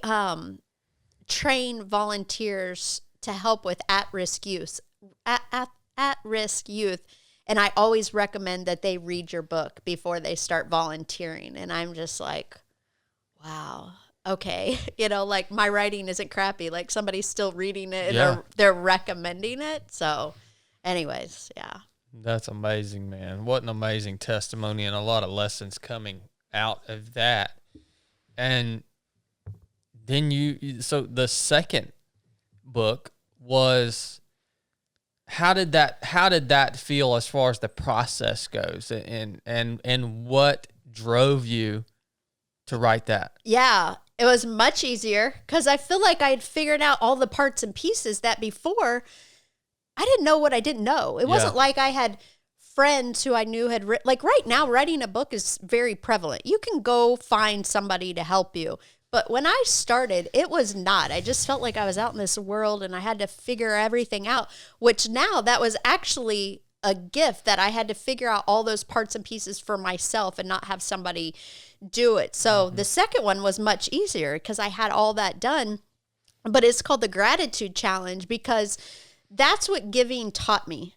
train volunteers to help with at-risk youth, at-risk youth. And I always recommend that they read your book before they start volunteering. And I'm just like, wow, okay. You know, like my writing isn't crappy. Like somebody's still reading it and they're recommending it. So anyways, yeah. That's amazing, man. What an amazing testimony, and a lot of lessons coming out of that. And then so the second book was, how did that feel as far as the process goes, and what drove you to write that? Yeah, it was much easier because I feel like I'd figured out all the parts and pieces that before I didn't know what I didn't know. It wasn't like I had friends who I knew had like right now writing a book is very prevalent. You can go find somebody to help you. But when I started, it was not. I just felt like I was out in this world and I had to figure everything out, which now that was actually a gift, that I had to figure out all those parts and pieces for myself and not have somebody do it. So the second one was much easier because I had all that done. But it's called the Gratitude Challenge because that's what giving taught me.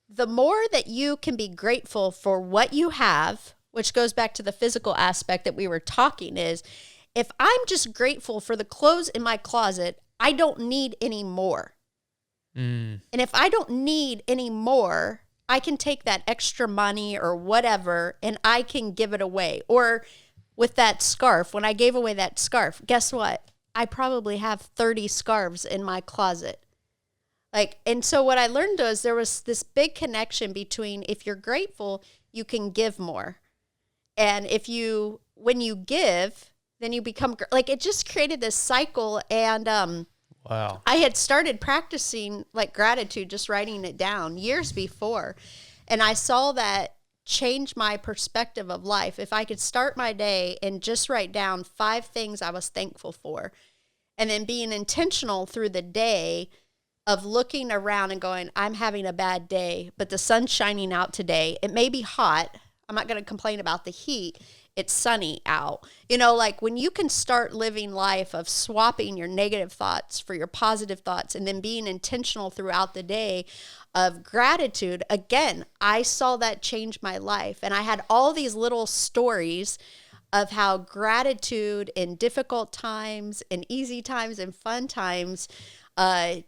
The more that you can be grateful for what you have, which goes back to the physical aspect that we were talking, is if I'm just grateful for the clothes in my closet, I don't need any more. And if I don't need any more, I can take that extra money or whatever and I can give it away. Or with that scarf, when I gave away that scarf, guess what? I probably have 30 scarves in my closet. Like, and so what I learned was there was this big connection between if you're grateful, you can give more. And when you give, then you become, like, it just created this cycle. And wow, I had started practicing like gratitude, just writing it down years before. And I saw that change my perspective of life. If I could start my day and just write down 5 things I was thankful for, and then being intentional through the day of looking around and going, I'm having a bad day, but the sun's shining out today. It may be hot. I'm not going to complain about the heat. It's sunny out. You know, like when you can start living life of swapping your negative thoughts for your positive thoughts and then being intentional throughout the day of gratitude, again, I saw that change my life. And I had all these little stories of how gratitude in difficult times and easy times and fun times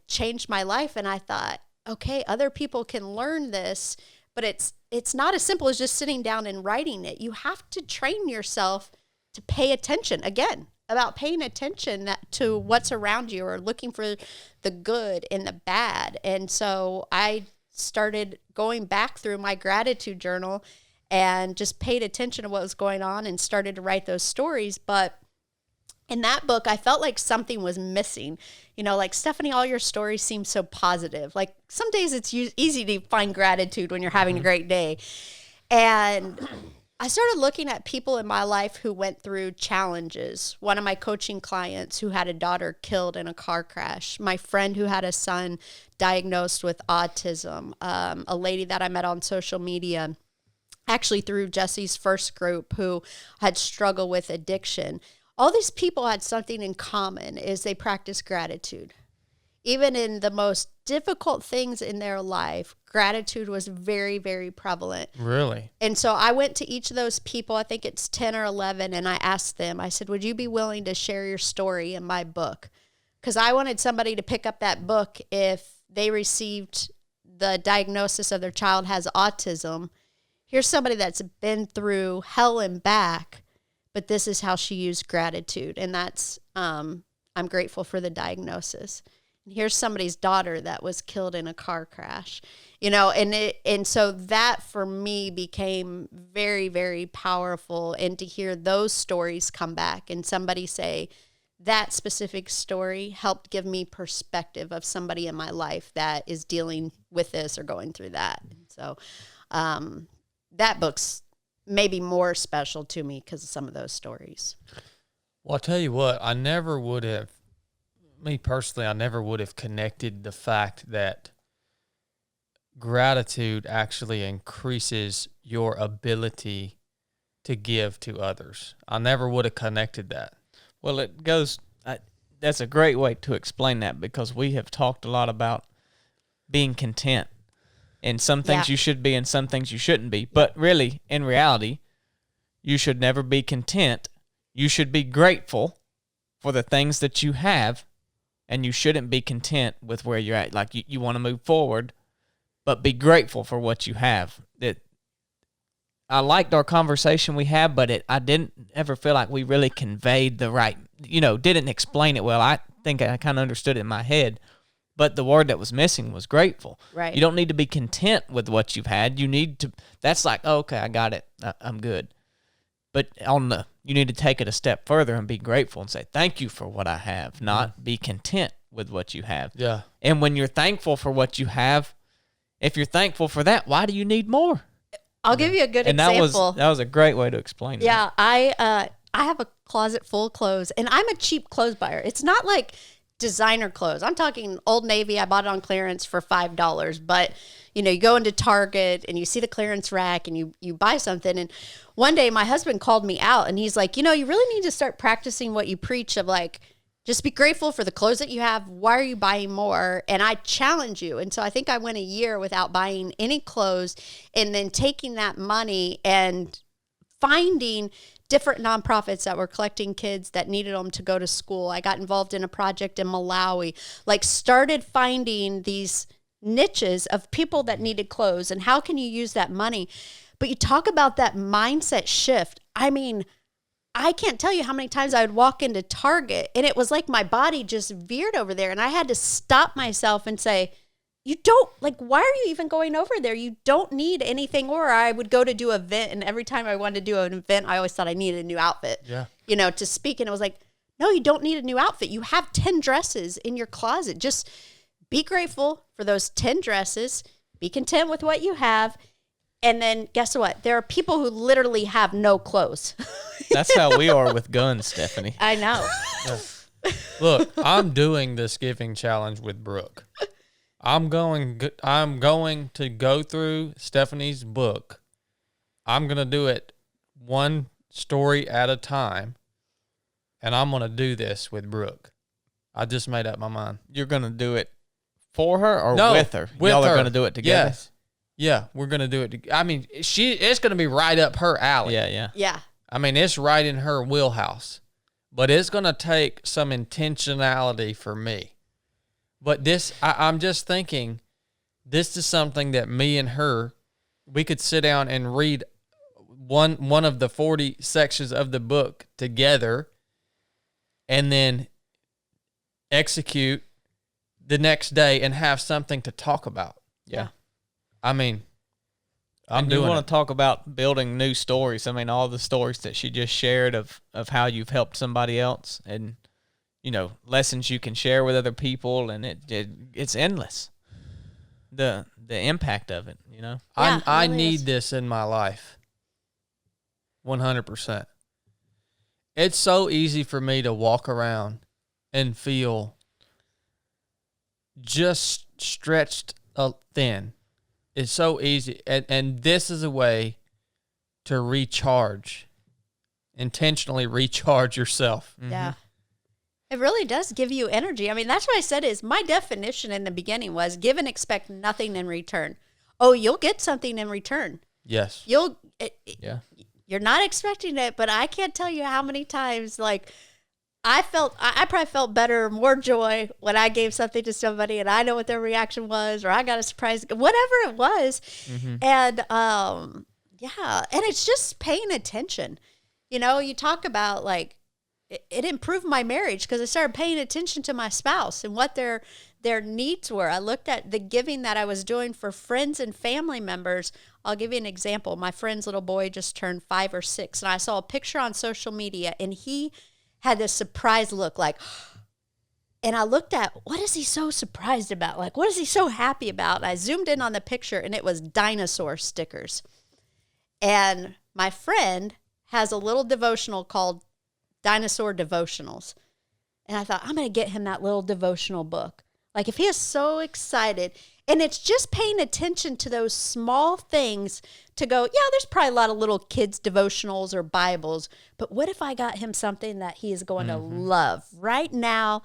changed my life. And I thought, okay, other people can learn this, but it's not as simple as just sitting down and writing it. You have to train yourself to pay attention, again, about paying attention to what's around you, or looking for the good and the bad. And so I started going back through my gratitude journal and just paid attention to what was going on and started to write those stories. But in that book, I felt like something was missing. You know, like, Stephanie, all your stories seem so positive. Like, some days it's easy to find gratitude when you're having a great day. And I started looking at people in my life who went through challenges. One of my coaching clients who had a daughter killed in a car crash. My friend who had a son diagnosed with autism. A lady that I met on social media, actually through Jesse's first group, who had struggled with addiction. All these people had something in common, is they practice gratitude. Even in the most difficult things in their life, gratitude was very, very prevalent. Really? And so I went to each of those people, I think it's 10 or 11, and I asked them, I said, would you be willing to share your story in my book? Because I wanted somebody to pick up that book if they received the diagnosis of their child has autism. Here's somebody that's been through hell and back, but this is how she used gratitude. And that's, I'm grateful for the diagnosis. And here's somebody's daughter that was killed in a car crash, you know, and so that for me became very, very powerful. And to hear those stories come back and somebody say that specific story helped give me perspective of somebody in my life that is dealing with this or going through that. So, that book's maybe more special to me because of some of those stories. Well, I'll tell you what, I never would have connected the fact that gratitude actually increases your ability to give to others. I never would have connected that. Well, that's a great way to explain that, because we have talked a lot about being content. And some things you should be and some things you shouldn't be. But really, in reality, you should never be content. You should be grateful for the things that you have, and you shouldn't be content with where you're at. Like, you want to move forward, but be grateful for what you have. I liked our conversation we had, but I didn't ever feel like we really conveyed the right, didn't explain it well. I think I kind of understood it in my head. But the word that was missing was grateful. Right. You don't need to be content with what you've had. You need to, that's like, oh, okay, I got it. I'm good. But you need to take it a step further and be grateful and say, thank you for what I have, not be content with what you have. Yeah. And when you're thankful for what you have, if you're thankful for that, why do you need more? I'll give you a good example. That was a great way to explain it. Yeah, I have a closet full of clothes, and I'm a cheap clothes buyer. It's not like designer clothes. I'm talking Old Navy. I bought it on clearance for $5, but you go into Target and you see the clearance rack and you buy something. And one day my husband called me out and he's like, you really need to start practicing what you preach of, like, just be grateful for the clothes that you have. Why are you buying more? And I challenge you. And so I think I went a year without buying any clothes, and then taking that money and finding different nonprofits that were collecting kids that needed them to go to school. I got involved in a project in Malawi, started finding these niches of people that needed clothes, and how can you use that money? But you talk about that mindset shift. I mean, I can't tell you how many times I would walk into Target and it was like my body just veered over there, and I had to stop myself and say, why are you even going over there? You don't need anything. Or I would go to do an event, and every time I wanted to do an event, I always thought I needed a new outfit, to speak. And it was like, no, you don't need a new outfit. You have 10 dresses in your closet. Just be grateful for those 10 dresses. Be content with what you have. And then guess what? There are people who literally have no clothes. That's how we are with guns, Stephanie. I know. Look, I'm doing this giving challenge with Brooke. I'm going to go through Stephanie's book. I'm going to do it one story at a time, and I'm going to do this with Brooke. I just made up my mind. You're going to do it for her or with her? With Y'all her. are going to do it together? Yes. Yeah, we're going to do it. I mean, it's going to be right up her alley. Yeah. I mean, it's right in her wheelhouse. But it's going to take some intentionality for me. But I'm just thinking, this is something that me and her, we could sit down and read one of the 40 sections of the book together and then execute the next day and have something to talk about. Yeah. I mean, and you want to talk about building new stories. I mean, all the stories that she just shared of how you've helped somebody else and, lessons you can share with other people, and it's endless. The impact of it, Yeah, I really need is. this in my life. 100%. It's so easy for me to walk around and feel just stretched thin. It's so easy. And this is a way to recharge, intentionally recharge yourself. Yeah. It really does give you energy. I mean, that's what I said is my definition in the beginning was give and expect nothing in return. Oh, you'll get something in return. Yes. You're not expecting it, but I can't tell you how many times, like, I probably felt better, more joy when I gave something to somebody and I know what their reaction was, or I got a surprise, whatever it was. And, and it's just paying attention. You talk about, like, it improved my marriage because I started paying attention to my spouse and what their needs were. I looked at the giving that I was doing for friends and family members. I'll give you an example. My friend's little boy just turned 5 or 6, and I saw a picture on social media, and he had this surprised look, like, and I looked at, what is he so surprised about? Like, what is he so happy about? And I zoomed in on the picture, and it was dinosaur stickers. And my friend has a little devotional called Dinosaur Devotionals. And I thought, I'm going to get him that little devotional book. Like, if he is so excited, and it's just paying attention to those small things to go, yeah, there's probably a lot of little kids' devotionals or Bibles, but what if I got him something that he is going to love right now?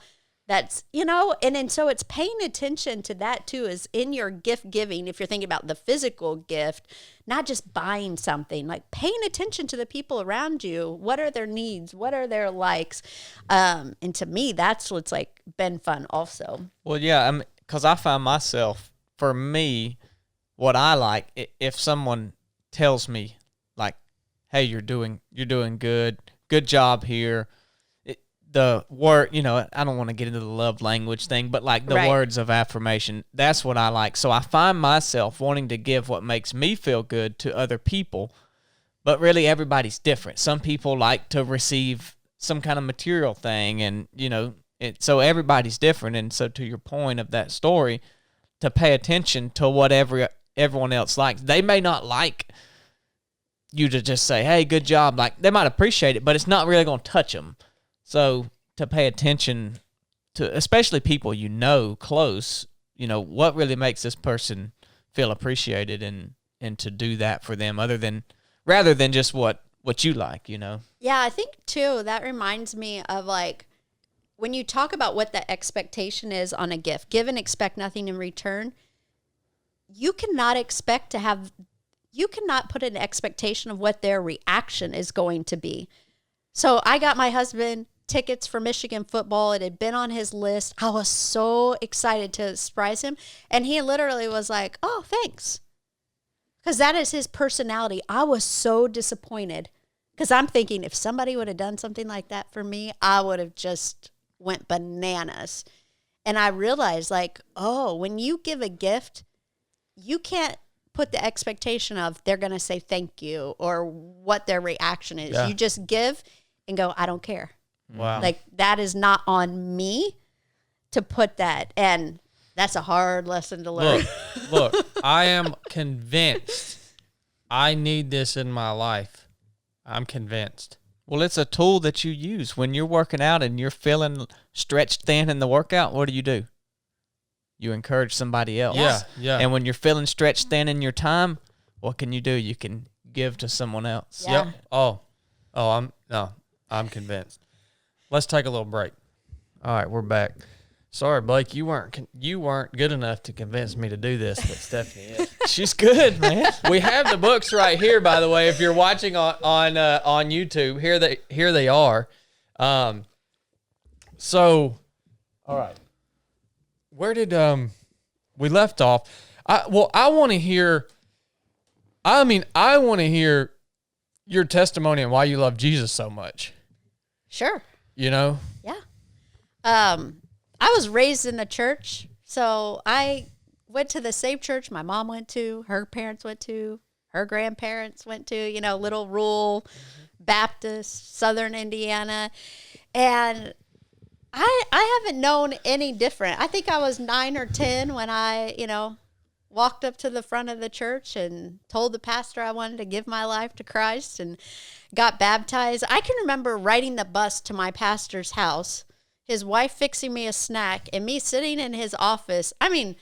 That's, and so it's paying attention to that too, is in your gift giving. If you're thinking about the physical gift, not just buying something, like paying attention to the people around you. What are their needs? What are their likes? And to me, that's what's like been fun also. Well, yeah, because I find myself, for me, what I like, if someone tells me like, hey, you're doing good job here. The word, I don't want to get into the love language thing, but like the words of affirmation, that's what I like. So I find myself wanting to give what makes me feel good to other people, but really everybody's different. Some people like to receive some kind of material thing, and, so everybody's different. And so to your point of that story, to pay attention to what everyone else likes. They may not like you to just say, hey, good job. Like, they might appreciate it, but it's not really going to touch them. So to pay attention to, especially people close, what really makes this person feel appreciated, and to do that for them rather than just what you like, Yeah, I think too, that reminds me of like, when you talk about what the expectation is on a gift, give and expect nothing in return, you cannot put an expectation of what their reaction is going to be. So I got my husband tickets for Michigan football. It had been on his list. I was so excited to surprise him. And he literally was like, oh, thanks. Because that is his personality. I was so disappointed because I'm thinking if somebody would have done something like that for me, I would have just went bananas. And I realized like, oh, when you give a gift, you can't put the expectation of they're going to say thank you or what their reaction is. Yeah. You just give and go, I don't care. Wow. Like, that is not on me to put that. And that's a hard lesson to learn. Look, I am convinced I need this in my life. I'm convinced. Well, it's a tool that you use when you're working out and you're feeling stretched thin in the workout. What do? You encourage somebody else. Yeah. And when you're feeling stretched thin in your time, what can you do? You can give to someone else. Yeah. Yep. I'm convinced. Let's take a little break. All right, we're back. Sorry, Blake, you weren't good enough to convince me to do this, but Stephanie is. She's good, man. We have the books right here, by the way. If you're watching on YouTube, here they are. So, all right. where did we left off? I want to hear. I want to hear your testimony and why you love Jesus so much. Sure. You know? Yeah. I was raised in the church, so I went to the same church my mom went to, her parents went to, her grandparents went to, little rural Baptist, Southern Indiana. And I haven't known any different. I think I was 9 or 10 when I, walked up to the front of the church and told the pastor I wanted to give my life to Christ and got baptized. I can remember riding the bus to my pastor's house, his wife fixing me a snack, and me sitting in his office. I mean,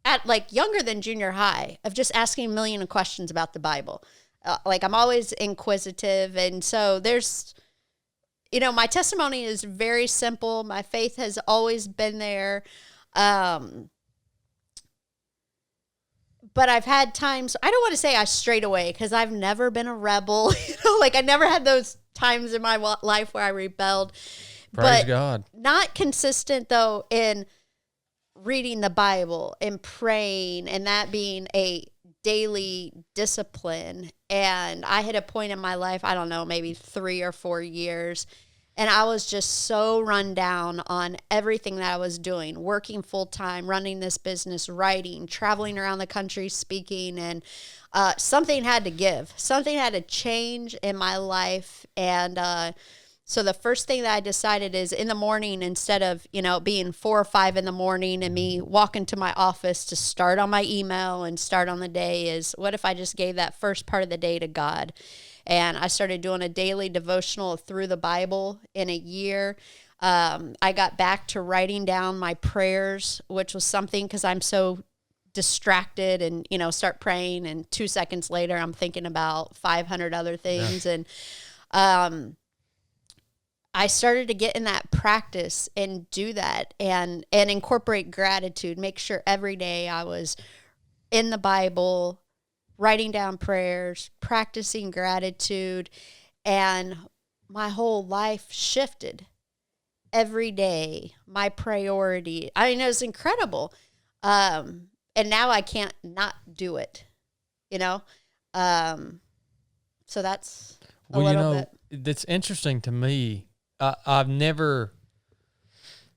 at like younger than junior high, of just asking a million questions about the Bible. I'm always inquisitive. And so there's, my testimony is very simple. My faith has always been there. But I've had times, I don't want to say I strayed away because I've never been a rebel. I never had those times in my life where I rebelled. Praise God. Not consistent, though, in reading the Bible and praying and that being a daily discipline. And I hit a point in my life, I don't know, maybe 3 or 4 years, and I was just so run down on everything that I was doing, working full time, running this business, writing, traveling around the country, speaking, and something had to give. Something had to change in my life. And so the first thing that I decided is in the morning, instead of, being 4 or 5 in the morning and me walking to my office to start on my email and start on the day, is what if I just gave that first part of the day to God? And I started doing a daily devotional through the Bible in a year. I got back to writing down my prayers, which was something because I'm so distracted and, start praying. And 2 seconds later, I'm thinking about 500 other things. Yeah. And I started to get in that practice and do that and incorporate gratitude, make sure every day I was in the Bible, writing down prayers, practicing gratitude, and my whole life shifted. Every day, my priority, it was incredible. And now I can't not do it, So that's a little bit. It's interesting to me. I've never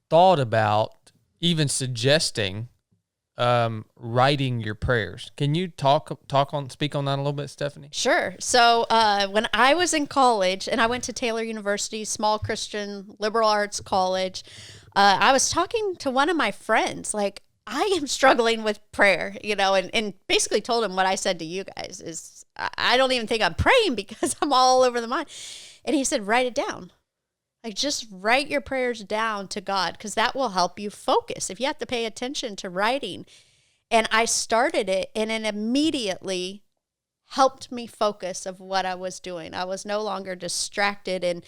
thought about even suggesting writing your prayers. Can you speak on that a little bit, Stephanie? Sure. So when I was in college, and I went to Taylor University, small Christian liberal arts college, I was talking to one of my friends, like, I am struggling with prayer, and basically told him what I said to you guys is, I don't even think I'm praying because I'm all over the mind. And he said, write it down. Like, just write your prayers down to God, because that will help you focus if you have to pay attention to writing. And I started it, and it immediately helped me focus of what I was doing. I was no longer distracted, and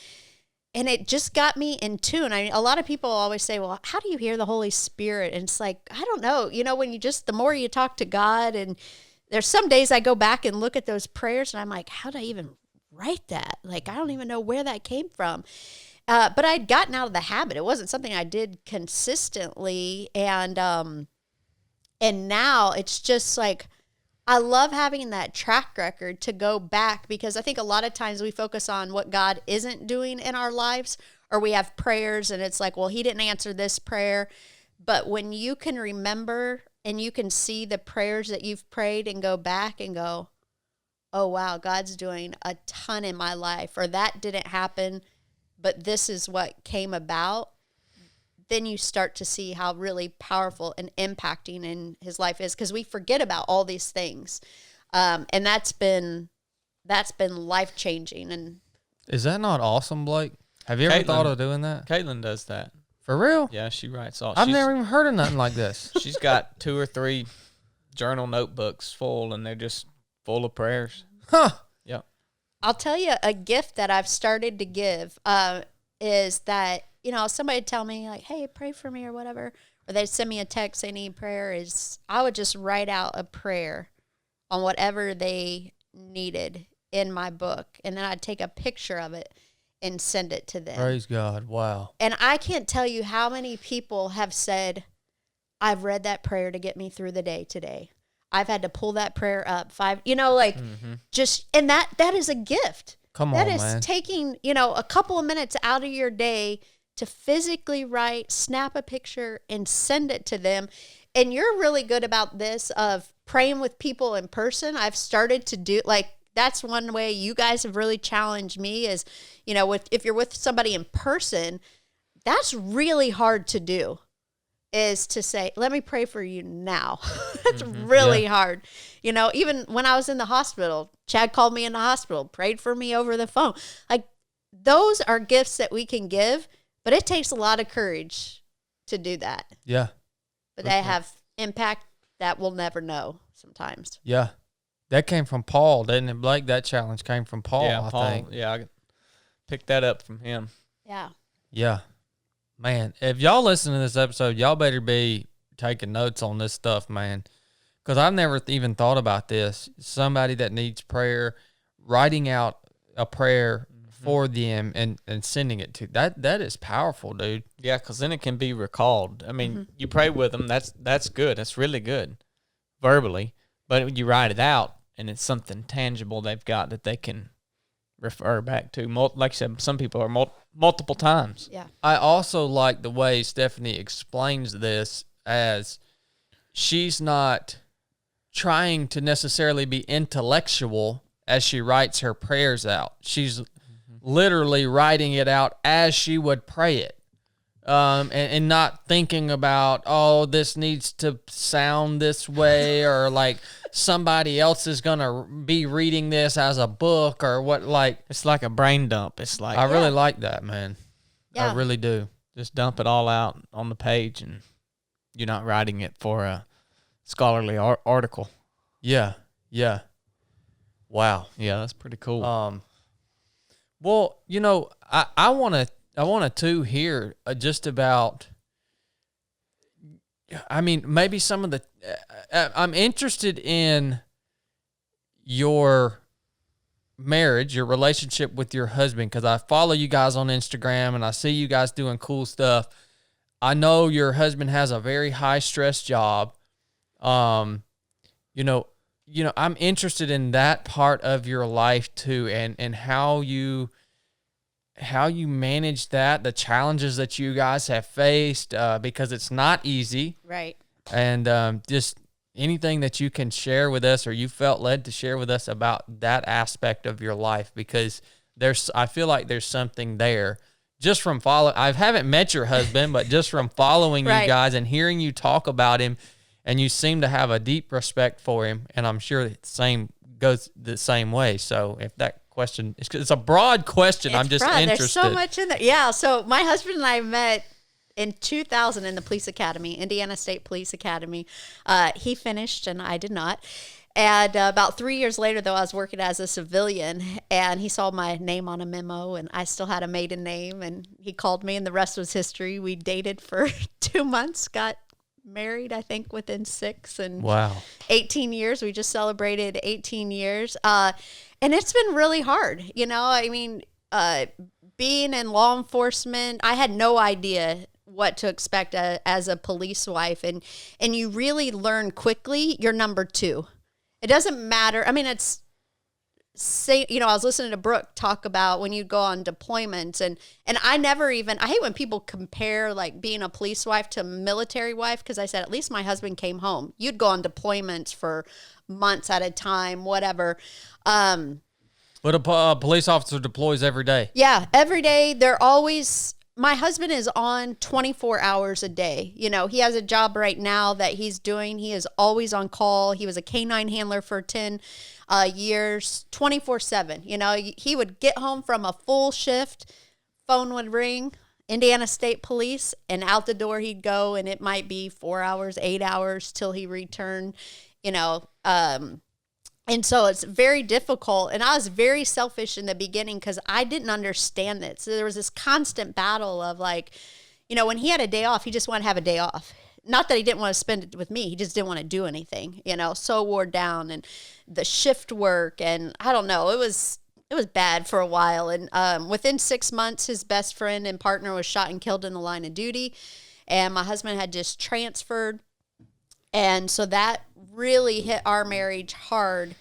it just got me in tune. A lot of people always say, well, how do you hear the Holy Spirit? And it's like, I don't know. When the more you talk to God, and there's some days I go back and look at those prayers, and I'm like, how did I even write that? Like, I don't even know where that came from. But I'd gotten out of the habit. It wasn't something I did consistently. And now it's just like, I love having that track record to go back, because I think a lot of times we focus on what God isn't doing in our lives, or we have prayers and it's like, well, he didn't answer this prayer. But when you can remember and you can see the prayers that you've prayed and go back and go, oh, wow, God's doing a ton in my life, or that didn't happen, but this is what came about, then you start to see how really powerful and impacting in his life is, because we forget about all these things. And that's been life-changing. And is that not awesome, Blake? Have you ever thought of doing that? Caitlin does that. For real? Yeah, she writes all. I've never even heard of nothing like this. She's got 2 or 3 journal notebooks full, and they're just full of prayers. Huh. Yep. I'll tell you a gift that I've started to give is that, somebody would tell me like, hey, pray for me or whatever, or they'd send me a text, they need prayer, is I would just write out a prayer on whatever they needed in my book. And then I'd take a picture of it and send it to them. Praise God. Wow. And I can't tell you how many people have said, I've read that prayer to get me through the day today. I've had to pull that prayer up 5, like just, and that is a gift. Come that on, is man. taking, a couple of minutes out of your day to physically write, snap a picture and send it to them. And you're really good about this of praying with people in person. I've started to do that's one way you guys have really challenged me is, if you're with somebody in person, that's really hard to do. Is to say, let me pray for you now. That's really hard. Even when I was in the hospital, Chad called me in the hospital, prayed for me over the phone. Like, those are gifts that we can give, but it takes a lot of courage to do that. Yeah. But they have impact that we'll never know sometimes. Yeah. That came from Paul, didn't it, Blake? That challenge came from Paul, I think. Yeah, I picked that up from him. Yeah. Yeah. Man, if y'all listen to this episode, y'all better be taking notes on this stuff, man. Because I've never even thought about this. Somebody that needs prayer, writing out a prayer for them and sending it to that is powerful, dude. Yeah, because then it can be recalled. I mean, you pray with them. That's good. That's really good verbally. But you write it out, and it's something tangible they've got that they can refer back to. Like I said, some people are multiple times. Yeah. I also like the way Stephanie explains this as she's not trying to necessarily be intellectual as she writes her prayers out. She's literally writing it out as she would pray it. And not thinking about, this needs to sound this way, or like somebody else is going to be reading this as a book or what, like. It's like a brain dump. It's like. I really like that, man. Yeah. I really do. Just dump it all out on the page, and you're not writing it for a scholarly article. Yeah. Yeah. Wow. Yeah, that's pretty cool. Well, I want to hear just about, maybe some of the, I'm interested in your marriage, your relationship with your husband, because I follow you guys on Instagram and I see you guys doing cool stuff. I know your husband has a very high stress job. I'm interested in that part of your life too, and how you manage that, the challenges that you guys have faced, because it's not easy. Right. And just anything that you can share with us, or you felt led to share with us about that aspect of your life, because I feel like there's something there just from I haven't met your husband, but just from following Right. you guys and hearing you talk about him, and you seem to have a deep respect for him. And I'm sure the goes the same way. So if that question, it's a broad question. I'm just interested. There's so much in there. Yeah. So my husband and I met in 2000 in the police academy, Indiana State Police Academy. He finished and I did not. And about 3 years later, though, I was working as a civilian, and he saw my name on a memo, and I still had a maiden name, and he called me, and the rest was history. We dated for 2 months, got married, I think, within 6, and Wow. 18 years. We just celebrated 18 years. And it's been really hard. Being in law enforcement, I had no idea what to expect as a police wife. And you really learn quickly you're number 2. It doesn't matter. I was listening to Brooke talk about when you go on deployments, and I hate when people compare like being a police wife to a military wife, because I said, at least my husband came home. You'd go on deployments for months at a time, whatever. But a police officer deploys every day. Yeah, every day. My husband is on 24 hours a day. He has a job right now that he's doing. He is always on call. He was a canine handler for 10 years, 24/7. He would get home from a full shift, phone would ring, Indiana State Police, and out the door he'd go, and it might be 4 hours, 8 hours till he returned, and so it's very difficult. And I was very selfish in the beginning because I didn't understand it. So there was this constant battle of when he had a day off, he just wanted to have a day off. Not that he didn't want to spend it with me. He just didn't want to do anything, so wore down, and the shift work. And I don't know, it was bad for a while. And within 6 months, his best friend and partner was shot and killed in the line of duty. And my husband had just transferred And so that really hit our marriage hard.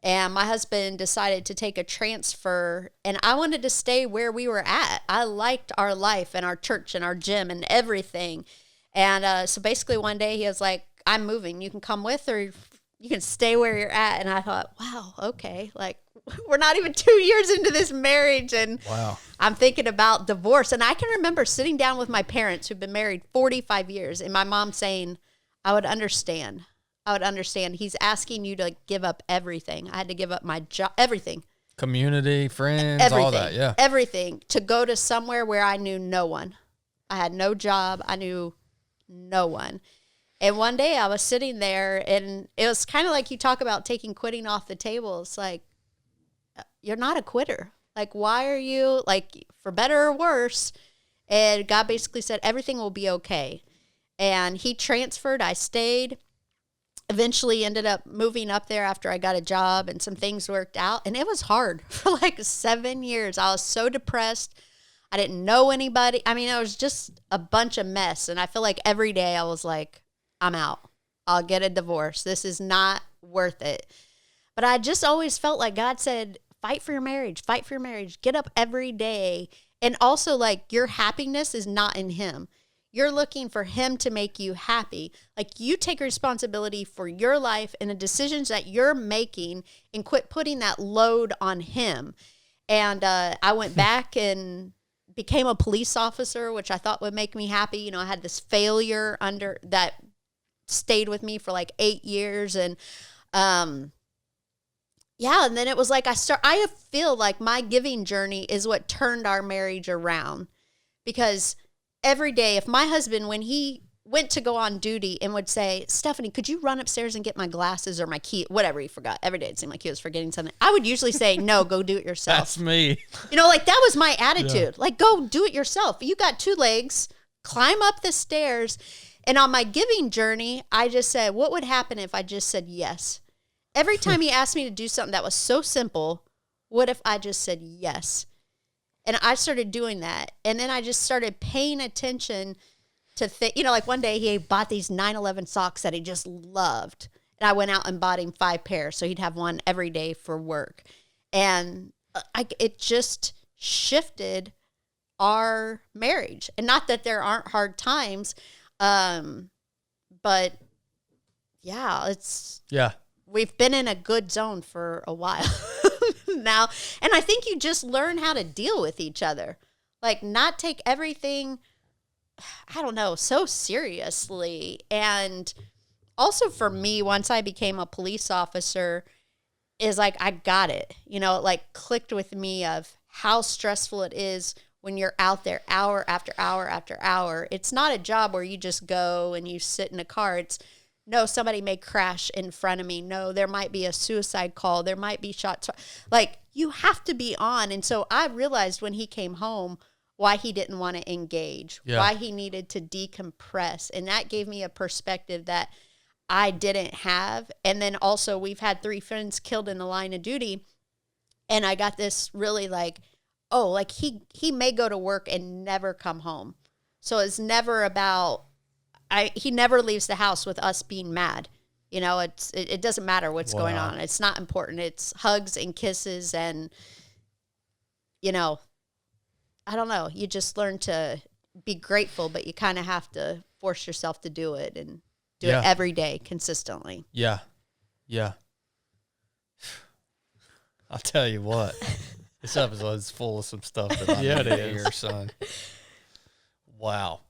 And my husband decided to take a transfer, and I wanted to stay where we were at. I liked our life and our church and our gym and everything. And so basically one day he was like, I'm moving. You can come with, or you can stay where you're at. And I thought, wow, okay. Like, we're not even 2 years into this marriage, and wow. I'm thinking about divorce. And I can remember sitting down with my parents who've been married 45 years, and my mom saying, I would understand. He's asking you to give up everything. I had to give up my job, everything. Community, friends, everything, all that, yeah. Everything, to go to somewhere where I knew no one. I had no job. I knew no one. And one day I was sitting there, and it was kind of like you talk about taking quitting off the table. It's like, you're not a quitter. Like, why are you, like, for better or worse? And God basically said, everything will be okay. And he transferred. I stayed. Eventually ended up moving up there after I got a job, and some things worked out. And it was hard for like 7 years. I was so depressed. I didn't know anybody. I mean, it was just a bunch of mess. And I feel like every day I was like, I'm out. I'll get a divorce. This is not worth it. But I just always felt like God said, fight for your marriage, get up every day. And also, like, your happiness is not in him. You're looking for him to make you happy. Like, you take responsibility for your life and the decisions that you're making, and quit putting that load on him. And I went back and became a police officer, which I thought would make me happy. You know, I had this failure that stayed with me for like 8 years. And yeah, and then it was like I feel like my giving journey is what turned our marriage around. Because every day, if my husband, when he went to go on duty and would say, Stephanie, could you run upstairs and get my glasses or my key, whatever he forgot. Every day it seemed like he was forgetting something. I would usually say, no, go do it yourself. That's me. You know, like, that was my attitude. Yeah. Like, go do it yourself. You got 2 legs, climb up the stairs. And on my giving journey, I just said, what would happen if I just said yes? Every time he asked me to do something that was so simple, what if I just said yes? And I started doing that. And then I just started paying attention to like one day he bought these 9/11 socks that he just loved. And I went out and bought him 5 pairs. So he'd have one every day for work. And it just shifted our marriage. And not that there aren't hard times, but yeah, we've been in a good zone for a while now. And I think you just learn how to deal with each other. Like, not take everything, I don't know, so seriously. And also for me, once I became a police officer, is like, I got it. You know, it like clicked with me of how stressful it is when you're out there hour after hour after hour. It's not a job where you just go and you sit in a car. It's, no, somebody may crash in front of me. No, there might be a suicide call. There might be shots. Like, you have to be on. And so I realized when he came home why he didn't want to engage, why he needed to decompress. And that gave me a perspective that I didn't have. And then also, we've had 3 friends killed in the line of duty. And I got this really like, oh, like he may go to work and never come home. So it's never about, he never leaves the house with us being mad. You know, it doesn't matter what's going on. It's not important. It's hugs and kisses and, you know, I don't know. You just learn to be grateful, but you kind of have to force yourself to do it and do it every day consistently. Yeah. Yeah. I'll tell you what. This episode is full of some stuff that I need to hear, son. Wow.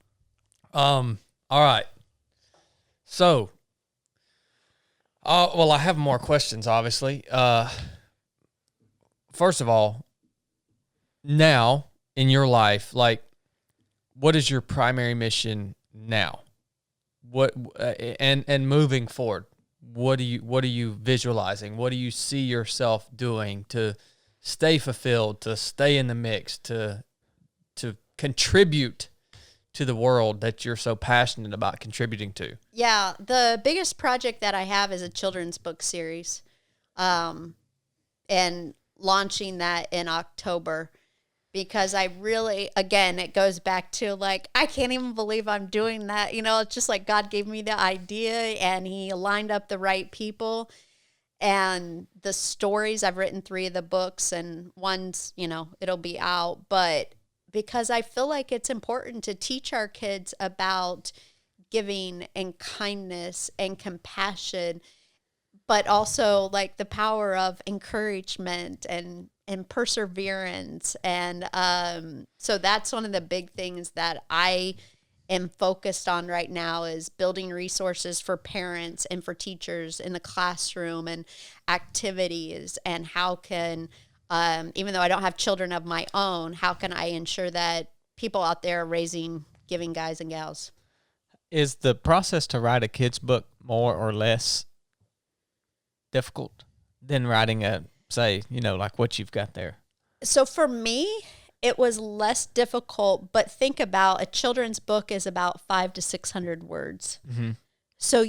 All right. So, well, I have more questions, obviously. First of all, now in your life, like, what is your primary mission now? What and moving forward, what are you visualizing? What do you see yourself doing to stay fulfilled, to stay in the mix, to contribute to the world that you're so passionate about contributing to? Yeah, the biggest project that I have is a children's book series, and launching that in October, because I really, again, it goes back to like, I can't even believe I'm doing that. You know, it's just like God gave me the idea and he lined up the right people. And the stories, I've written 3 of the books, and one's, you know, it'll be out. But because I feel like it's important to teach our kids about giving and kindness and compassion, but also like the power of encouragement and perseverance. And so that's one of the big things that I am focused on right now, is building resources for parents and for teachers in the classroom and activities, and how can, even though I don't have children of my own, how can I ensure that people out there are raising giving guys and gals? Is the process to write a kid's book more or less difficult than writing a, say, you know, like what you've got there? So for me, it was less difficult, but think about a children's book is about 500 to 600 words. Mm-hmm. So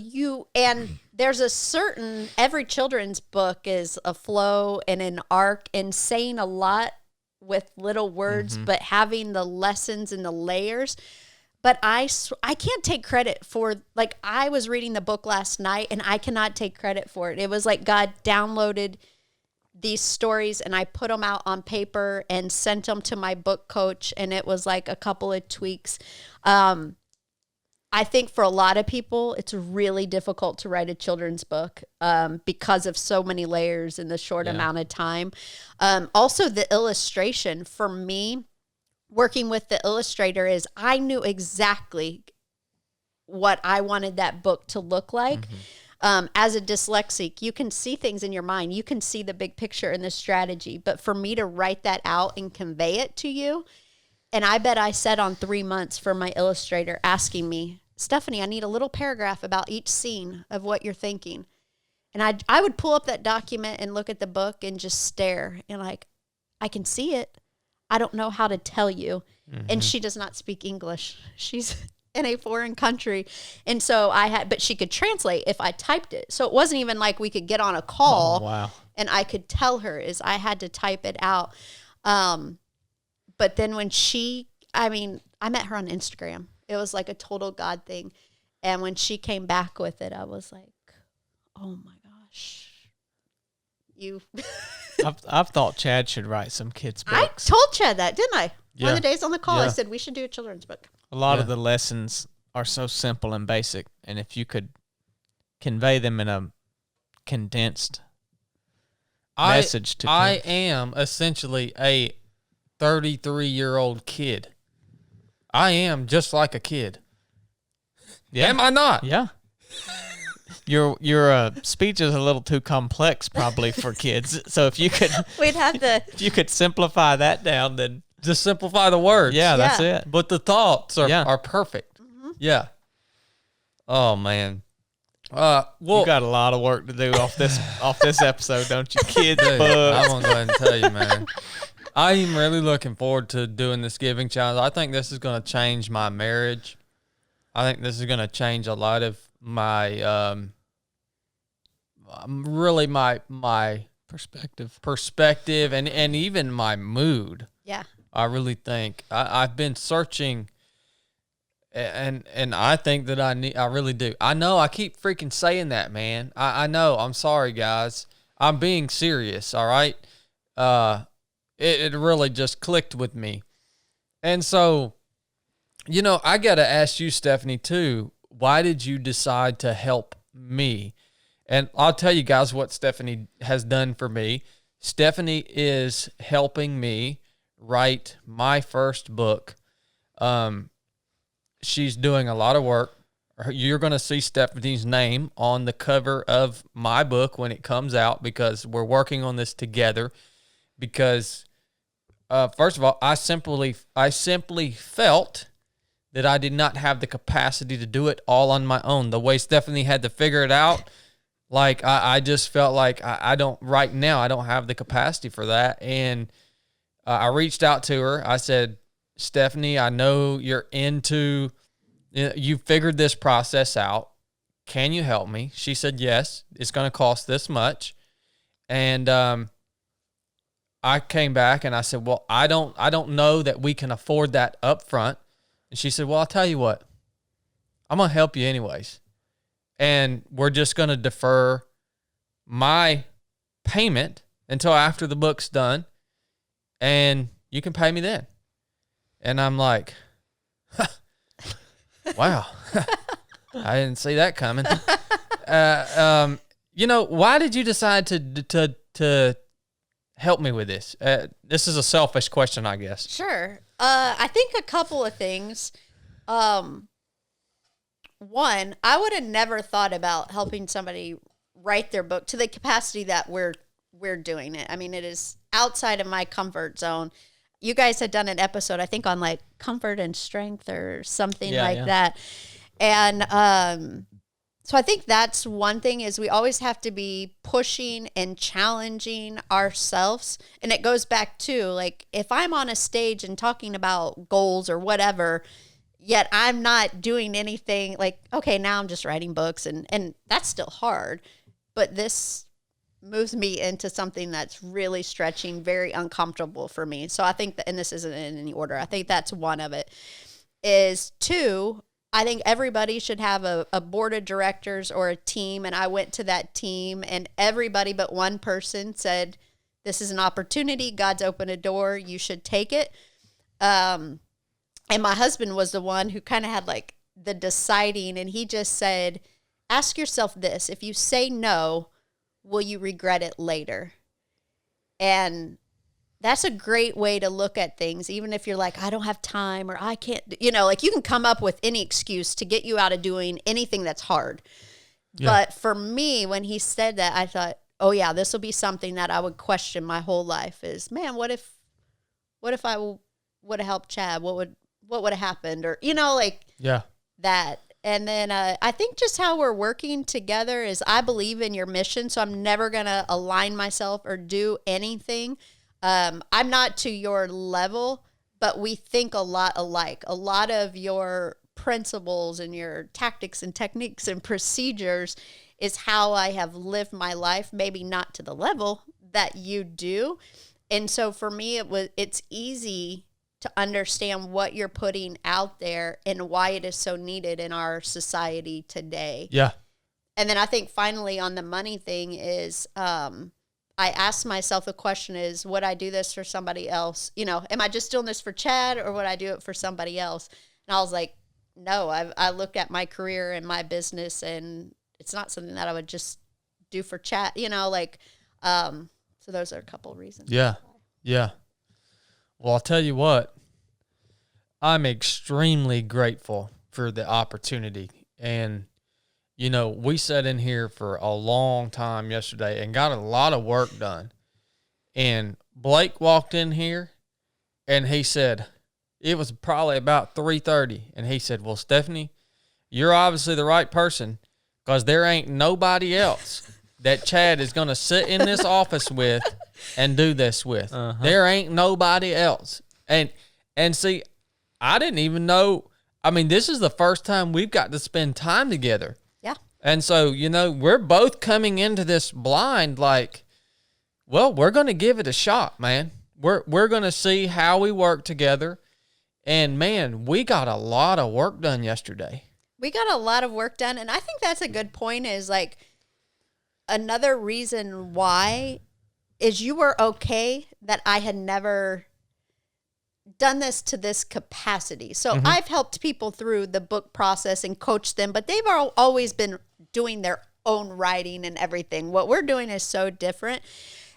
and there's a certain, every children's book is a flow and an arc and saying a lot with little words, but having the lessons and the layers. But I can't take credit for, like, I was reading the book last night and I cannot take credit for it. It was like God downloaded these stories and I put them out on paper and sent them to my book coach, and it was like a couple of tweaks. I think for a lot of people, it's really difficult to write a children's book because of so many layers in the short amount of time. Also, the illustration for me, working with the illustrator, is I knew exactly what I wanted that book to look like. As a dyslexic, you can see things in your mind. You can see the big picture and the strategy. But for me to write that out and convey it to you, and I bet I sat on 3 months for my illustrator asking me, Stephanie, I need a little paragraph about each scene of what you're thinking. And I would pull up that document and look at the book and just stare. And like, I can see it. I don't know how to tell you. And she does not speak English. She's in a foreign country. And so but she could translate if I typed it. So it wasn't even like we could get on a call and I could tell her, is I had to type it out. But then when I met her on Instagram. It was like a total God thing. And when she came back with it, I was like, oh my gosh. I've thought Chad should write some kids' books. I told Chad that, didn't I? One of the days on the call, I said we should do a children's book. A lot of the lessons are so simple and basic, and if you could convey them in a condensed message to I am essentially a 33-year-old kid. I am just like a kid. Yeah. Am I not? Yeah. Your speech is a little too complex probably for kids. So if you could if you could simplify that down, then just simplify the words. Yeah, that's it. But the thoughts are perfect. Mm-hmm. Yeah. Oh man. Well, you got a lot of work to do off this episode, don't you, kids? I'm gonna go ahead and tell you, man. I am really looking forward to doing this giving challenge. I think this is going to change my marriage. I think this is going to change a lot of my, really my perspective and even my mood. Yeah. I really think I've been searching, and I think that I really do. I know I keep freaking saying that, man. I know. I'm sorry, guys. I'm being serious. All right. It really just clicked with me. And so, you know, I got to ask you, Stephanie, too, why did you decide to help me? And I'll tell you guys what Stephanie has done for me. Stephanie is helping me write my first book. She's doing a lot of work. You're going to see Stephanie's name on the cover of my book when it comes out, because we're working on this together. Because first of all, I simply felt that I did not have the capacity to do it all on my own. The way Stephanie had to figure it out, like I just felt like I don't right now. I don't have the capacity for that. And I reached out to her. I said, Stephanie, I know you figured this process out. Can you help me? She said, yes, it's going to cost this much. And I came back and I said, well, I don't know that we can afford that up front. And she said, well, I'll tell you what, I'm going to help you anyways. And we're just going to defer my payment until after the book's done, and you can pay me then. And I'm like, wow, I didn't see that coming. Why did you decide to help me with this? This is a selfish question, I guess. Sure. I think a couple of things. One, I would have never thought about helping somebody write their book to the capacity that we're doing it. I mean, it is outside of my comfort zone. You guys had done an episode, I think, on like comfort and strength or something that. And so I think that's one thing, is we always have to be pushing and challenging ourselves. And it goes back to, like, if I'm on a stage and talking about goals or whatever, yet I'm not doing anything, like, okay, now I'm just writing books, and that's still hard. But this moves me into something that's really stretching, very uncomfortable for me. So I think that, and this isn't in any order, I think that's one of it. Is two, I think everybody should have a board of directors or a team. And I went to that team, and everybody but one person said, this is an opportunity. God's opened a door. You should take it. And my husband was the one who kind of had like the deciding, and he just said, ask yourself this: if you say no, will you regret it later? And that's a great way to look at things, even if you're like, I don't have time, or I can't, like, you can come up with any excuse to get you out of doing anything that's hard. Yeah. But for me, when he said that, I thought, oh yeah, this will be something that I would question my whole life is, man, what if I would have helped Chad? What would have happened? Or, that. And then I think just how we're working together is, I believe in your mission, so I'm never going to align myself or do anything. I'm not to your level, but we think a lot alike. A lot of your principles and your tactics and techniques and procedures is how I have lived my life, maybe not to the level that you do. And so for me, it's easy to understand what you're putting out there and why it is so needed in our society today. Yeah. And then I think finally on the money thing is, I asked myself the question is, would I do this for somebody else? Am I just doing this for Chad, or would I do it for somebody else? And I was like, no, I looked at my career and my business, and it's not something that I would just do for Chad, so those are a couple of reasons. Yeah. Yeah. Well, I'll tell you what, I'm extremely grateful for the opportunity. And we sat in here for a long time yesterday and got a lot of work done. And Blake walked in here, and he said, it was probably about 3:30. And he said, well, Stephanie, you're obviously the right person, because there ain't nobody else that Chad is going to sit in this office with and do this with. Uh-huh. There ain't nobody else. And see, I didn't even know. I mean, this is the first time we've got to spend time together. And so, we're both coming into this blind like, well, we're going to give it a shot, man. We're going to see how we work together. And, man, we got a lot of work done yesterday. We got a lot of work done. And I think that's a good point, is like, another reason why is you were okay that I had never done this to this capacity. So I've helped people through the book process and coached them, but they've always been doing their own writing and everything. What we're doing is so different.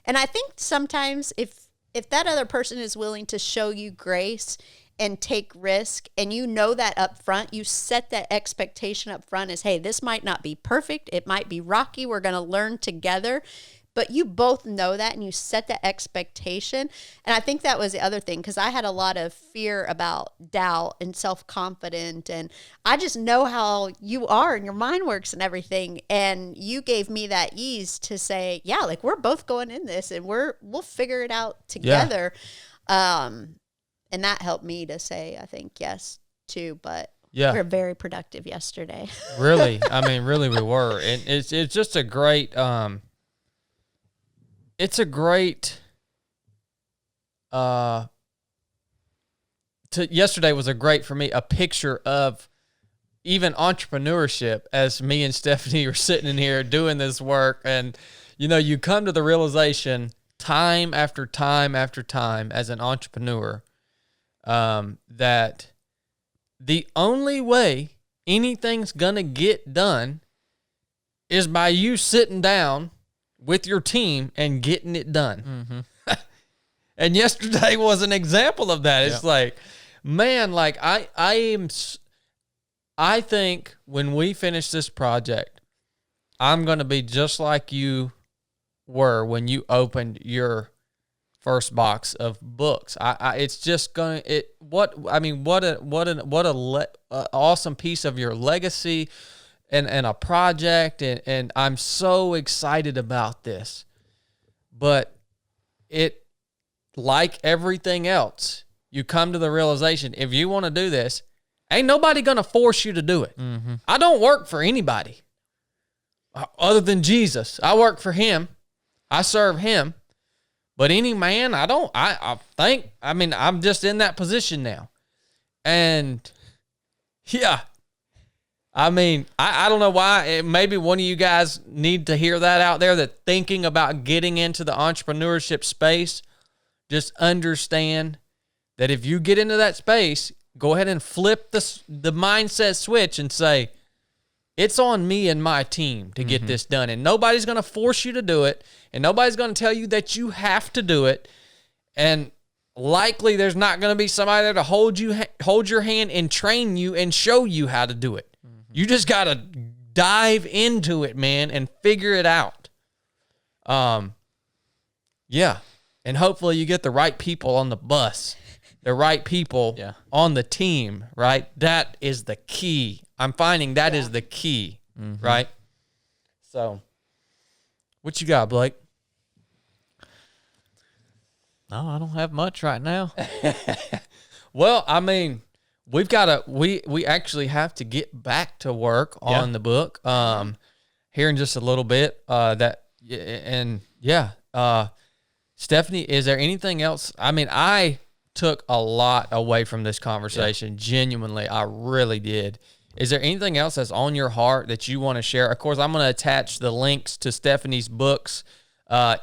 And I think sometimes if that other person is willing to show you grace and take risk, and that up front, you set that expectation up front as, hey, this might not be perfect. It might be rocky. We're going to learn together. But you both know that, and you set that expectation. And I think that was the other thing, because I had a lot of fear about doubt and self-confident. And I just know how you are and your mind works and everything. And you gave me that ease to say, yeah, like, we're both going in this, and we'll figure it out together. Yeah. And that helped me to say, I think, yes, too. But we were very productive yesterday. Really. I mean, really we were. And it's just a great... it's a great yesterday was a picture of even entrepreneurship as me and Stephanie are sitting in here doing this work. And, you come to the realization time after time after time as an entrepreneur that the only way anything's going to get done is by you sitting down with your team and getting it done. Mm-hmm. And yesterday was an example of that. It's like, man, like I think when we finish this project, I'm going to be just like you were when you opened your first box of books. It's just going to, what an awesome piece of your legacy and a project. And I'm so excited about this, but like everything else, you come to the realization, if you want to do this, ain't nobody going to force you to do it. Mm-hmm. I don't work for anybody other than Jesus. I work for him. I serve him. But any man, I'm just in that position now. And yeah, I don't know why. Maybe one of you guys need to hear that out there, that thinking about getting into the entrepreneurship space, just understand that if you get into that space, go ahead and flip the mindset switch and say, it's on me and my team to get this done. And nobody's going to force you to do it. And nobody's going to tell you that you have to do it. And likely there's not going to be somebody there to hold your hand and train you and show you how to do it. Mm-hmm. You just got to dive into it, man, and figure it out. Yeah. And hopefully you get the right people on the bus, the right people on the team, right? That is the key. I'm finding that is the key, right? So, what you got, Blake? No, I don't have much right now. Well, we actually have to get back to work on the book here in just a little bit. Stephanie, is there anything else? I took a lot away from this conversation. Genuinely, I really did. Is there anything else that's on your heart that you want to share? Of course, I'm going to attach the links to Stephanie's books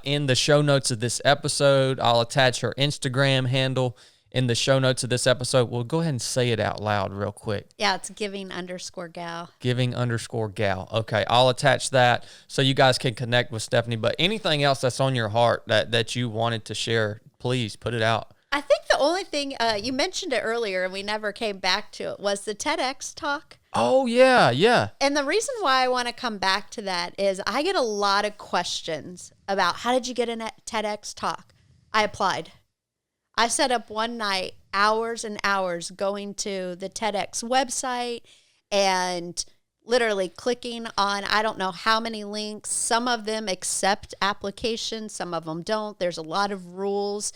in the show notes of this episode. I'll attach her Instagram handle in the show notes of this episode. Well, go ahead and say it out loud real quick. Yeah, it's giving_gal. Giving_gal. Okay, I'll attach that so you guys can connect with Stephanie. But anything else that's on your heart that you wanted to share, please put it out. I think the only thing, you mentioned it earlier and we never came back to it, was the TEDx talk. Oh, yeah. And the reason why I want to come back to that is I get a lot of questions about, how did you get in a TEDx talk? I applied. I set up one night, hours and hours, going to the TEDx website and literally clicking on, I don't know how many links. Some of them accept applications, some of them don't. There's a lot of rules.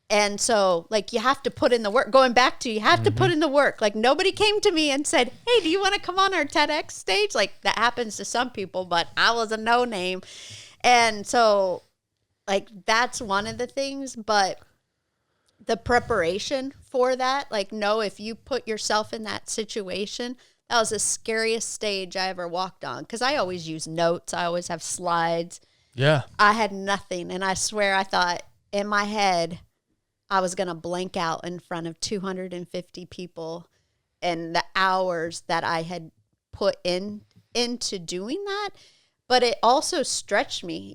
And so, like, you have to put in the work. Going back to, you have to put in the work. Like, nobody came to me and said, hey, do you want to come on our TEDx stage? Like, that happens to some people, but I was a no name. And so, like, that's one of the things. But the preparation for that, like, if you put yourself in that situation, that was the scariest stage I ever walked on. Because I always use notes. I always have slides. Yeah. I had nothing. And I swear I thought in my head I was going to blank out in front of 250 people, and the hours that I had put into doing that. But it also stretched me.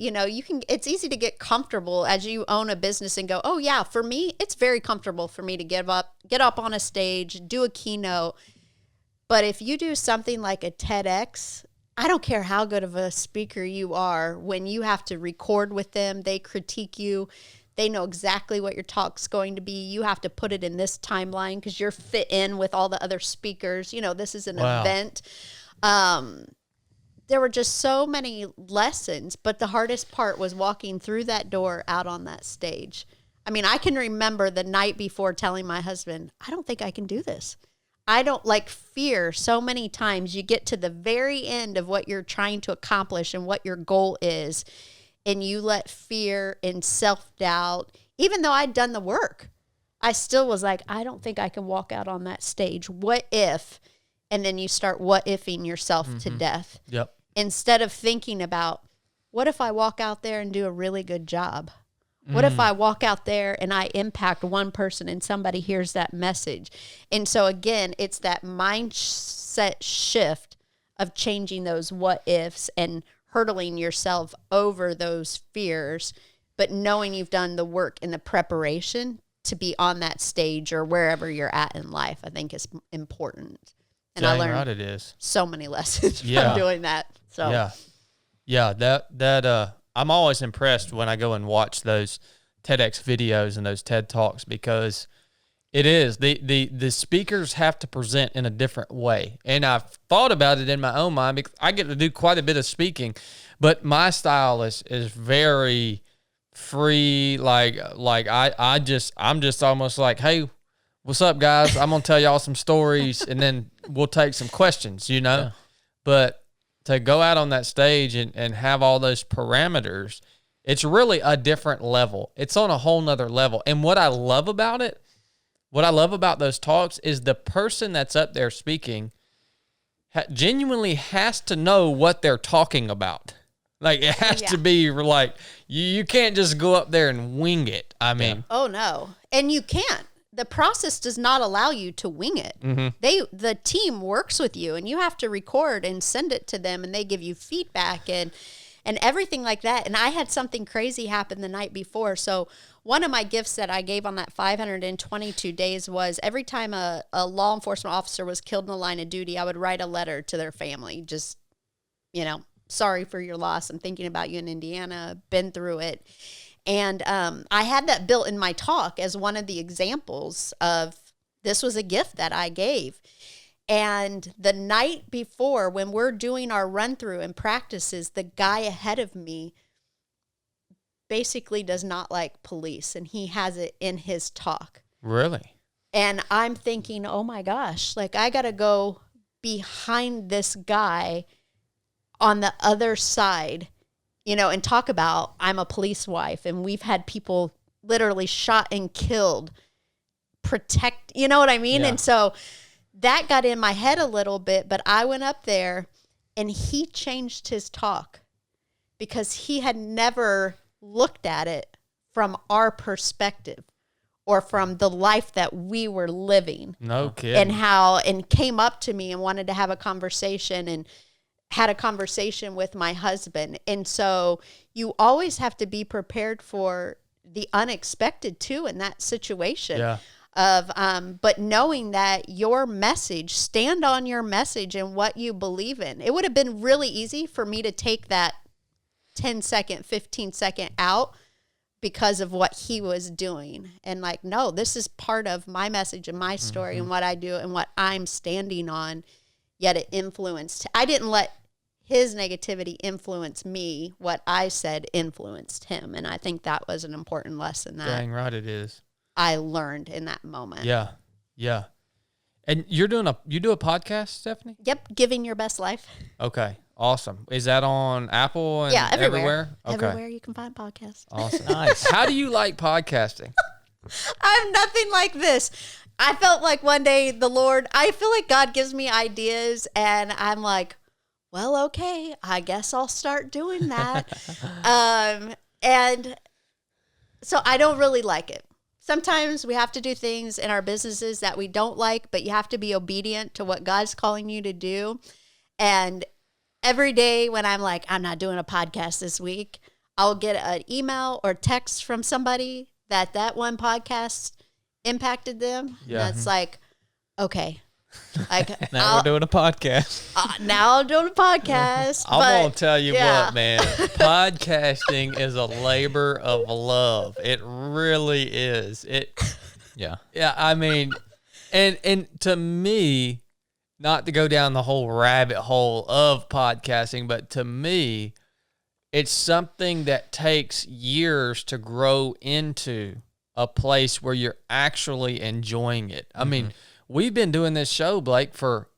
It's easy to get comfortable as you own a business and go, oh yeah, for me, it's very comfortable for me to get up on a stage, do a keynote. But if you do something like a TEDx, I don't care how good of a speaker you are, when you have to record with them, they critique you. They know exactly what your talk's going to be. You have to put it in this timeline because you're fit in with all the other speakers. This is an event. There were just so many lessons, but the hardest part was walking through that door out on that stage. I can remember the night before telling my husband, I don't think I can do this. I don't like fear. So many times you get to the very end of what you're trying to accomplish and what your goal is, and you let fear and self-doubt, even though I'd done the work, I still was like, I don't think I can walk out on that stage. What if? And then you start what ifing yourself to death. Yep. Instead of thinking about, what if I walk out there and do a really good job? What if I walk out there and I impact one person and somebody hears that message? And so again, it's that mindset shift of changing those what ifs and hurdling yourself over those fears, but knowing you've done the work and the preparation to be on that stage or wherever you're at in life, I think is important. And I learned so many lessons from doing that. So that I'm always impressed when I go and watch those TEDx videos and those TED Talks, because it is the speakers have to present in a different way. And I've thought about it in my own mind because I get to do quite a bit of speaking, but my style is very free. I'm just almost like, hey, what's up, guys? I'm gonna tell y'all some stories and then we'll take some questions, Yeah. But to go out on that stage and have all those parameters, it's really a different level. It's on a whole nother level. And what I love about those talks is the person that's up there speaking genuinely has to know what they're talking about. Like, it has to be like, you can't just go up there and wing it. I mean. Oh, no. And you can't. The process does not allow you to wing it. The team works with you, and you have to record and send it to them, and they give you feedback and everything like that. And I had something crazy happen the night before. So one of my gifts that I gave on that 522 days was every time a law enforcement officer was killed in the line of duty, I would write a letter to their family. Just, sorry for your loss. I'm thinking about you in Indiana, been through it. And I had that built in my talk as one of the examples of this was a gift that I gave. And the night before, when we're doing our run through and practices, the guy ahead of me basically does not like police, and he has it in his talk. Really? And I'm thinking, oh my gosh, like I got to go behind this guy on the other side, and talk about I'm a police wife and we've had people literally shot and killed, protect, you know what I mean? Yeah. And so that got in my head a little bit, but I went up there and he changed his talk because he had never looked at it from our perspective or from the life that we were living. No kidding. And came up to me and wanted to have a conversation and had a conversation with my husband. And so you always have to be prepared for the unexpected too in that situation. Yeah. But knowing that your message, stand on your message and what you believe in. It would have been really easy for me to take that 10-second, 15-second out because of what he was doing. And like, no, this is part of my message and my story and what I do and what I'm standing on. Yet it influenced. I didn't let his negativity influence me. What I said influenced him. And I think that was an important lesson that dang right it is. I learned in that moment. Yeah. Yeah. And you do a podcast, Stephanie? Yep. Giving Your Best Life. Okay. Awesome. Is that on Apple and everywhere? Okay. Everywhere you can find podcasts. Awesome. Nice. How do you like podcasting? I'm nothing like this. I felt like one day I feel like God gives me ideas and I'm like, well, okay, I guess I'll start doing that. And so I don't really like it. Sometimes we have to do things in our businesses that we don't like, but you have to be obedient to what God's calling you to do. And every day when I'm like, I'm not doing a podcast this week, I'll get an email or text from somebody that one podcast impacted them. Yeah. And it's like, okay. Like now we're doing a podcast. Now I'm doing a podcast. I'm going to tell you what, man. Podcasting is a labor of love. It really is. Yeah. I mean, and to me, not to go down the whole rabbit hole of podcasting, but to me, it's something that takes years to grow into a place where you're actually enjoying it. I mean, we've been doing this show, Blake, for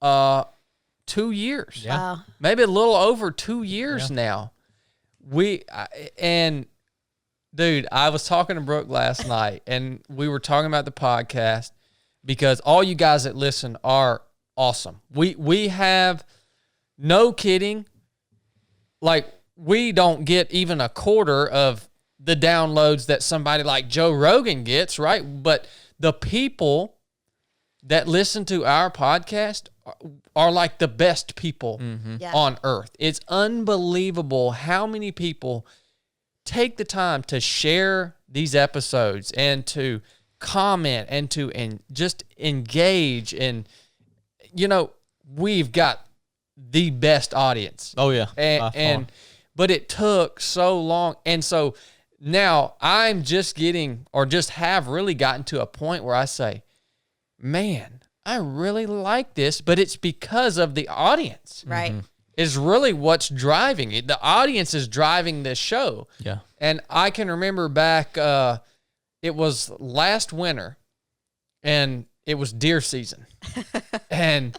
2 years. Yeah. Wow. Maybe a little over 2 years now. And Dude, I was talking to Brooke last night, and we were talking about the podcast because all you guys that listen are awesome. We have, no kidding, like, we don't get even a quarter of the downloads that somebody like Joe Rogan gets, right? But the people that listen to our podcast are like the best people on earth. It's unbelievable how many people take the time to share these episodes and to comment and just engage. And, we've got the best audience. Oh, yeah. But it took so long. And so now I'm just have really gotten to a point where I say, man, I really like this, but it's because of the audience. Right. Is really what's driving it. The audience is driving this show. Yeah. And I can remember back, it was last winter, and it was deer season. And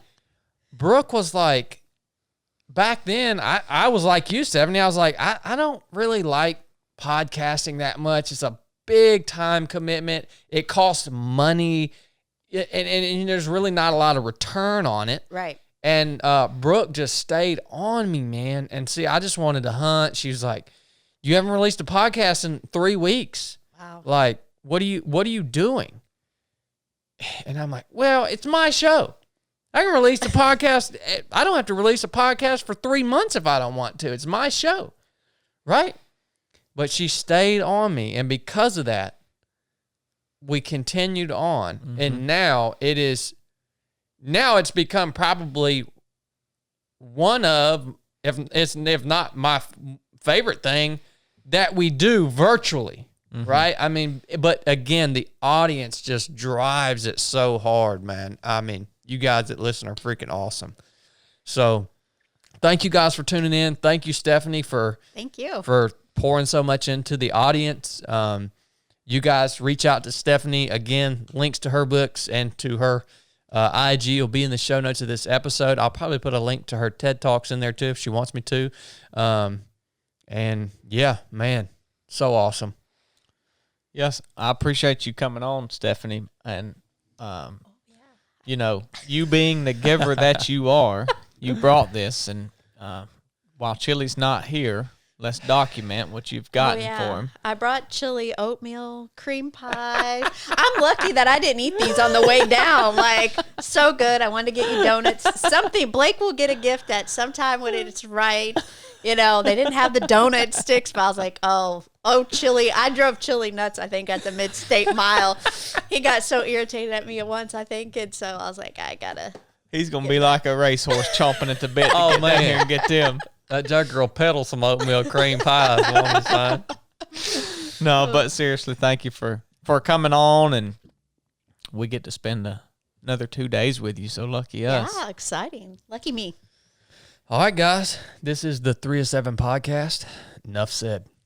Brooke was like, back then, I was like you, Stephanie. I was like, I don't really like podcasting that much. It's a big time commitment. It costs money, and there's really not a lot of return on it. Right. And Brooke just stayed on me, man. And see, I just wanted to hunt. She was like, you haven't released a podcast in 3 weeks. Wow. Like, what are you doing? And I'm like, well, it's my show. I can release the podcast. I don't have to release a podcast for 3 months if I don't want to. It's my show, right? But she stayed on me, and because of that, we continued on. And now it's become probably one of, if not my favorite thing that we do virtually, right? I mean, but again, the audience just drives it so hard, man. I mean, you guys that listen are freaking awesome. So thank you guys for tuning in. Thank you, Stephanie, for pouring so much into the audience. You guys reach out to Stephanie. Again, links to her books and to her IG will be in the show notes of this episode. I'll probably put a link to her TED Talks in there too if she wants me to. And yeah, man, so awesome. Yes, I appreciate you coming on, Stephanie. And, you being the giver that you are, you brought this. And while Chili's not here, let's document what you've gotten for him. I brought chili oatmeal cream pie. I'm lucky that I didn't eat these on the way down. Like, so good. I wanted to get you donuts. Something Blake will get a gift at sometime when it's right. They didn't have the donut sticks, but I was like, oh, chili. I drove chili nuts, I think, at the Mid-State Mile. He got so irritated at me at once, I think. And so I was like, I gotta. He's going to be like a racehorse chomping at the bit to get down here and get them. That Jugger will peddle some oatmeal cream pies on the side. No, but seriously, thank you for coming on, and we get to spend another 2 days with you, so lucky us. Yeah, exciting. Lucky me. All right, guys, this is the 3 of 7 podcast. Enough said.